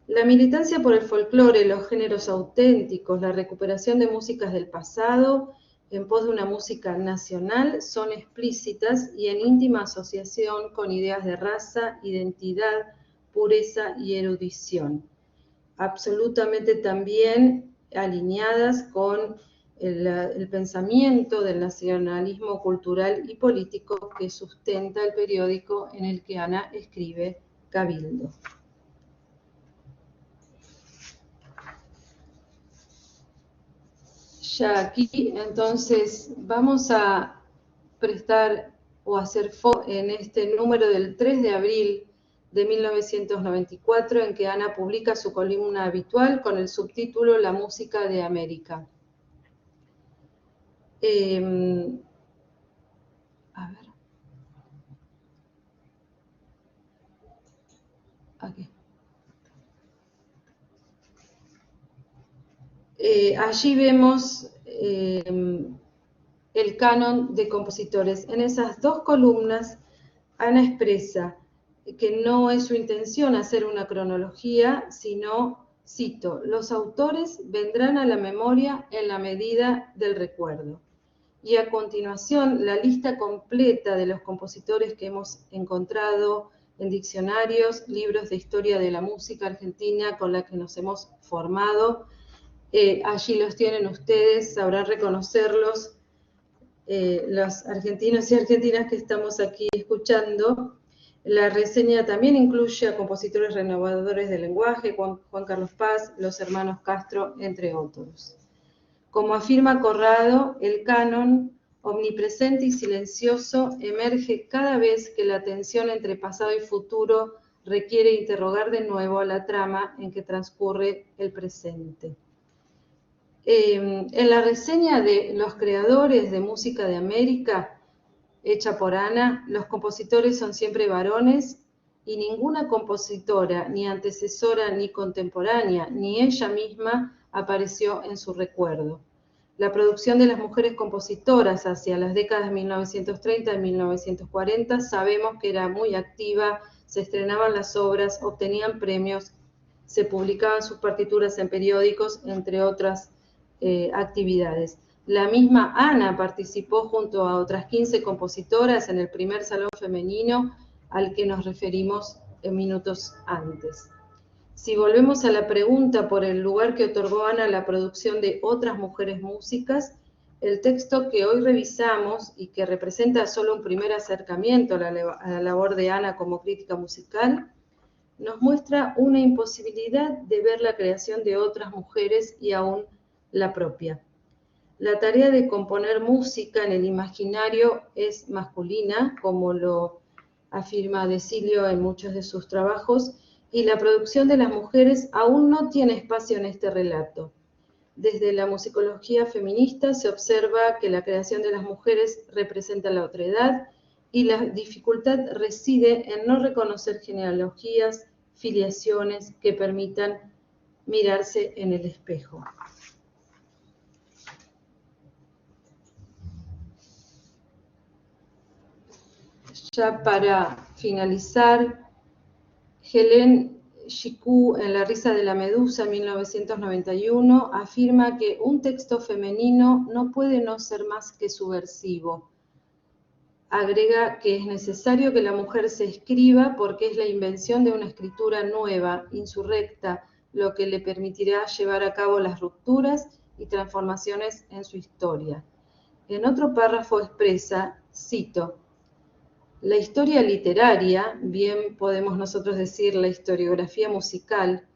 La militancia por el folclore, los géneros auténticos, la recuperación de músicas del pasado en pos de una música nacional son explícitas y en íntima asociación con ideas de raza, identidad, pureza y erudición. Absolutamente también alineadas con el pensamiento del nacionalismo cultural y político que sustenta el periódico en el que Ana escribe, Cabildo. Ya aquí, entonces, vamos a prestar o hacer foco en este número del 3 de abril de 1994, en que Ana publica su columna habitual con el subtítulo La música de América. A ver. Aquí. Allí vemos el canon de compositores. En esas dos columnas, Ana expresa que no es su intención hacer una cronología, sino, cito, los autores vendrán a la memoria en la medida del recuerdo. Y a continuación, la lista completa de los compositores que hemos encontrado en diccionarios, libros de historia de la música argentina con la que nos hemos formado. Allí los tienen ustedes, sabrán reconocerlos, los argentinos y argentinas que estamos aquí escuchando. La reseña también incluye a compositores renovadores del lenguaje, Juan Carlos Paz, los hermanos Castro, entre otros. Como afirma Corrado, el canon, omnipresente y silencioso, emerge cada vez que la tensión entre pasado y futuro requiere interrogar de nuevo a la trama en que transcurre el presente. En la reseña de los creadores de música de América, hecha por Ana, los compositores son siempre varones y ninguna compositora, ni antecesora, ni contemporánea, ni ella misma apareció en su recuerdo. La producción de las mujeres compositoras hacia las décadas 1930 y 1940 sabemos que era muy activa, se estrenaban las obras, obtenían premios, se publicaban sus partituras en periódicos, entre otras actividades. La misma Ana participó junto a otras 15 compositoras en el primer salón femenino al que nos referimos minutos antes. Si volvemos a la pregunta por el lugar que otorgó Ana a la producción de otras mujeres músicas, el texto que hoy revisamos y que representa solo un primer acercamiento a la labor de Ana como crítica musical, nos muestra una imposibilidad de ver la creación de otras mujeres y aún la propia. La tarea de componer música en el imaginario es masculina, como lo afirma Decilio en muchos de sus trabajos, y la producción de las mujeres aún no tiene espacio en este relato. Desde la musicología feminista se observa que la creación de las mujeres representa la otredad y la dificultad reside en no reconocer genealogías, filiaciones que permitan mirarse en el espejo. Ya para finalizar, Hélène Chicou, en La risa de la medusa, 1991, afirma que un texto femenino no puede no ser más que subversivo. Agrega que es necesario que la mujer se escriba porque es la invención de una escritura nueva, insurrecta, lo que le permitirá llevar a cabo las rupturas y transformaciones en su historia. En otro párrafo expresa, cito, la historia literaria, bien podemos nosotros decir la historiografía musical,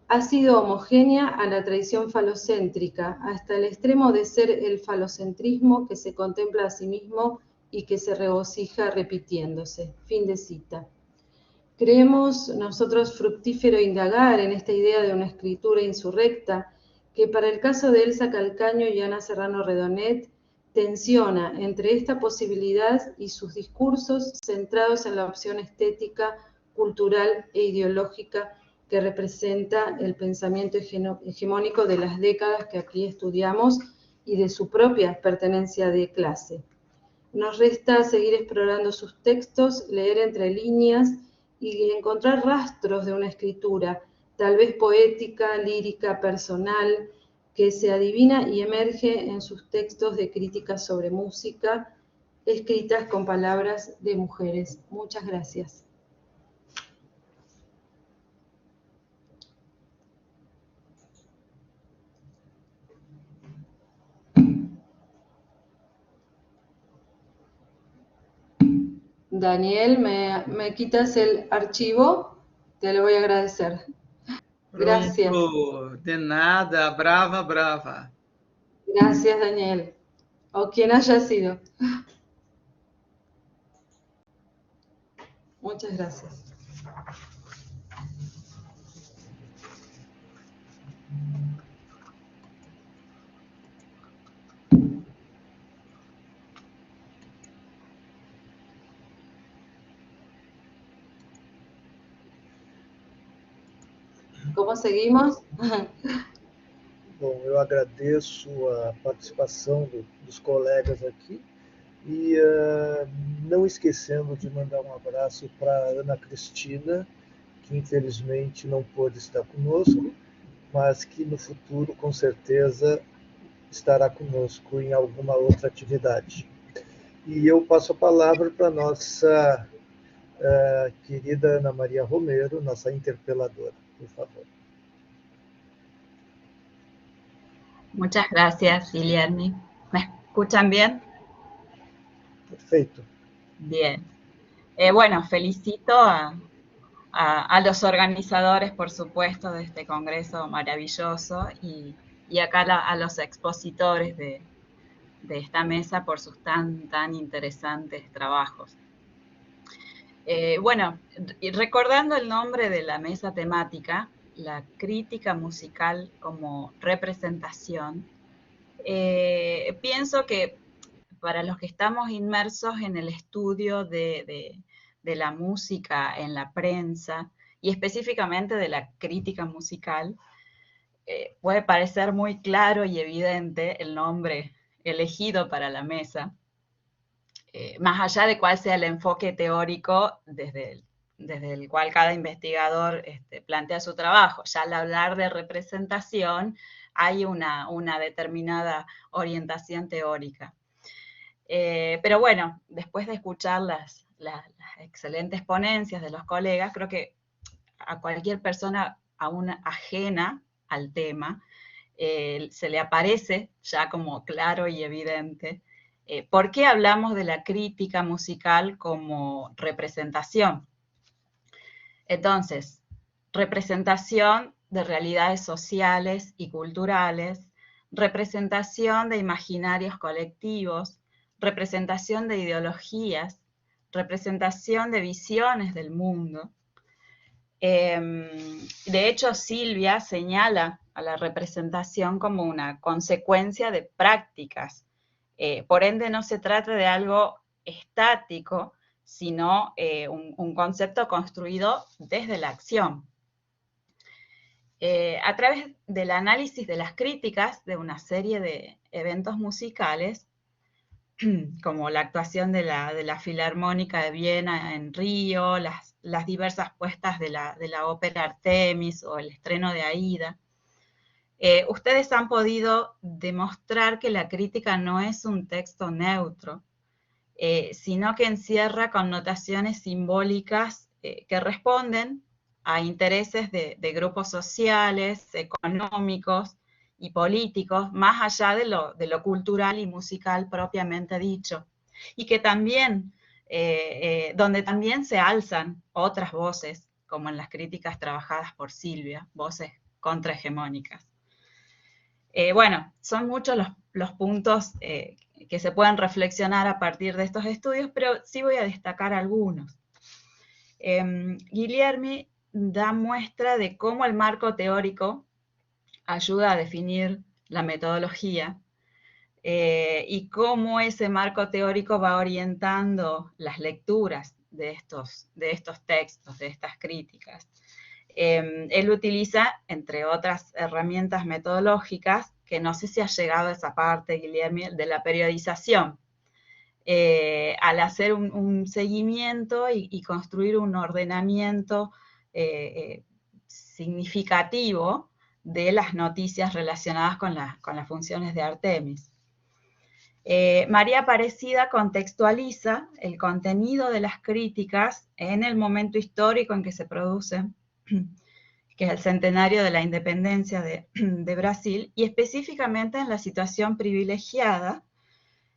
ha sido homogénea a la tradición falocéntrica, hasta el extremo de ser el falocentrismo que se contempla a sí mismo y que se regocija repitiéndose. Fin de cita. Creemos nosotros fructífero indagar en esta idea de una escritura insurrecta que para el caso de Elsa Calcaño y Ana Serrano Redonet tensiona entre esta posibilidad y sus discursos centrados en la opción estética, cultural e ideológica que representa el pensamiento hegemónico de las décadas que aquí estudiamos y de su propia pertenencia de clase. Nos resta seguir explorando sus textos, leer entre líneas y encontrar rastros de una escritura, tal vez poética, lírica, personal, que se adivina y emerge en sus textos de crítica sobre música, escritas con palabras de mujeres. Muchas gracias. Daniel, ¿me quitas el archivo? Te lo voy a agradecer. Gracias. Pronto, de nada, brava, brava. Gracias, Daniel. O quien haya sido. Muchas gracias. ¿Cómo seguimos? Bom, eu agradeço a participação dos colegas aqui e não esquecendo de mandar um abraço para a Ana Cristina, que infelizmente não pôde estar conosco, mas que no futuro com certeza estará conosco em alguma outra atividade. E eu passo a palavra para a nossa querida Ana Maria Romero, nossa interpeladora, por favor. Muchas gracias, Guilherme. ¿Me escuchan bien? Perfeito. Bien. Bueno, felicito a los organizadores, por supuesto, de este congreso maravilloso y acá a los expositores de esta mesa por sus tan interesantes trabajos. Bueno, recordando el nombre de la mesa temática, la crítica musical como representación, pienso que para los que estamos inmersos en el estudio de la música en la prensa, y específicamente de la crítica musical, puede parecer muy claro y evidente el nombre elegido para la mesa, más allá de cuál sea el enfoque teórico desde el cual cada investigador plantea su trabajo. Ya al hablar de representación hay una determinada orientación teórica. Pero bueno, después de escuchar las excelentes ponencias de los colegas, creo que a cualquier persona aún ajena al tema, se le aparece ya como claro y evidente por qué hablamos de la crítica musical como representación. Entonces, representación de realidades sociales y culturales, representación de imaginarios colectivos, representación de ideologías, representación de visiones del mundo. De hecho, Silvia señala a la representación como una consecuencia de prácticas. Por ende, no se trata de algo estático, sino un concepto construido desde la acción. A través del análisis de las críticas de una serie de eventos musicales, como la actuación de la Filarmónica de Viena en Río, las diversas puestas de la ópera Artemis o el estreno de Aida, ustedes han podido demostrar que la crítica no es un texto neutro, sino que encierra connotaciones simbólicas que responden a intereses de grupos sociales, económicos y políticos, más allá de lo cultural y musical propiamente dicho, y que también, donde también se alzan otras voces, como en las críticas trabajadas por Silvia, voces contrahegemónicas. Bueno, son muchos los puntos que se pueden reflexionar a partir de estos estudios, pero sí voy a destacar algunos. Guilherme da muestra de cómo el marco teórico ayuda a definir la metodología y cómo ese marco teórico va orientando las lecturas de estos textos, de estas críticas. Él utiliza, entre otras herramientas metodológicas, que no sé si ha llegado a esa parte, Guilherme, de la periodización. Al hacer un seguimiento y construir un ordenamiento significativo de las noticias relacionadas con las funciones de Artemis. María Aparecida contextualiza el contenido de las críticas en el momento histórico en que se producen, que es el centenario de la independencia de Brasil, y específicamente en la situación privilegiada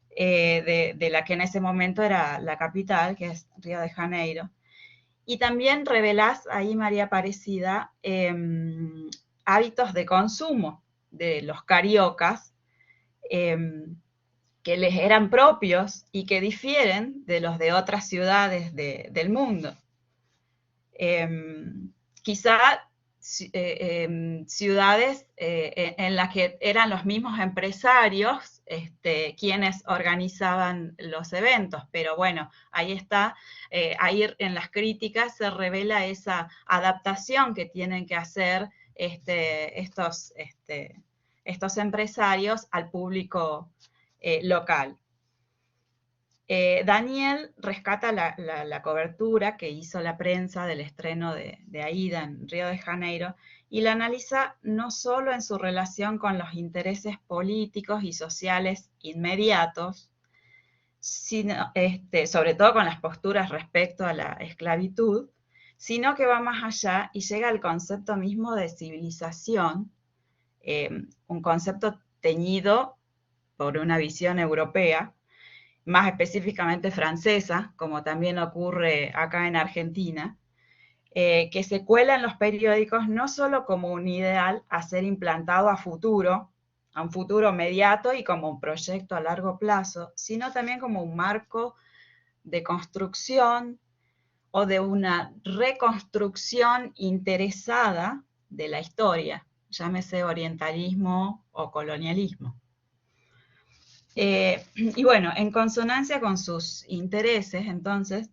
de la que en ese momento era la capital, que es Río de Janeiro. Y también revelás ahí, María Aparecida, hábitos de consumo de los cariocas que les eran propios y que difieren de los de otras ciudades del mundo. Quizá ciudades en las que eran los mismos empresarios quienes organizaban los eventos, pero bueno, ahí está, ahí en las críticas se revela esa adaptación que tienen que hacer estos empresarios al público local. Daniel rescata la cobertura que hizo la prensa del estreno de Aida en Río de Janeiro y la analiza no solo en su relación con los intereses políticos y sociales inmediatos, sino, sobre todo con las posturas respecto a la esclavitud, sino que va más allá y llega al concepto mismo de civilización, un concepto teñido por una visión europea, más específicamente francesa, como también ocurre acá en Argentina, que se cuela en los periódicos no solo como un ideal a ser implantado a un futuro inmediato y como un proyecto a largo plazo, sino también como un marco de construcción o de una reconstrucción interesada de la historia, llámese orientalismo o colonialismo. Y bueno, en consonancia con sus intereses, entonces,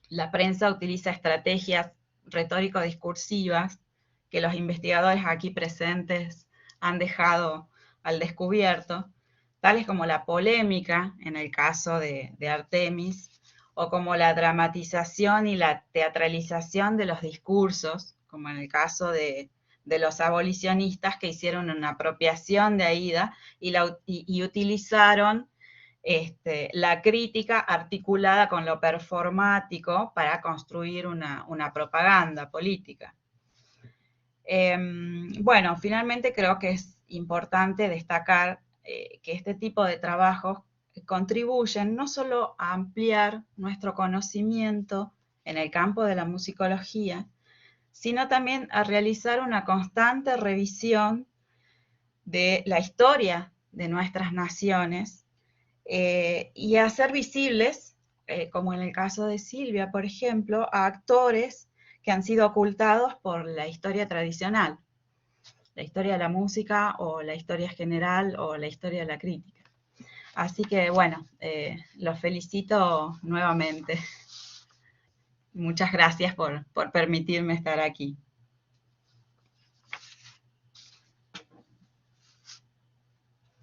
la prensa utiliza estrategias retórico-discursivas que los investigadores aquí presentes han dejado al descubierto, tales como la polémica, en el caso de Artemis, o como la dramatización y la teatralización de los discursos, como en el caso de los abolicionistas que hicieron una apropiación de Aída y utilizaron la crítica articulada con lo performático para construir una propaganda política. Bueno, finalmente creo que es importante destacar que este tipo de trabajos contribuyen no solo a ampliar nuestro conocimiento en el campo de la musicología, sino también a realizar una constante revisión de la historia de nuestras naciones y a hacer visibles, como en el caso de Silvia, por ejemplo, a actores que han sido ocultados por la historia tradicional, la historia de la música o la historia general o la historia de la crítica. Así que, bueno, los felicito nuevamente. Muchas gracias por permitirme estar aquí.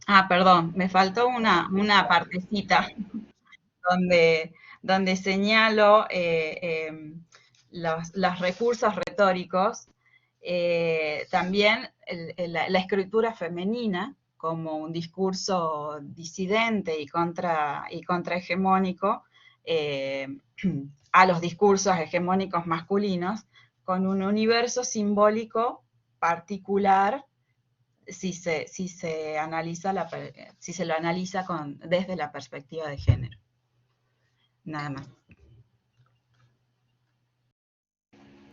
Ah, perdón, me faltó una partecita donde señalo los recursos retóricos, también la escritura femenina como un discurso disidente y contrahegemónico a los discursos hegemónicos masculinos, con un universo simbólico particular si se lo analiza desde la perspectiva de género. Nada más.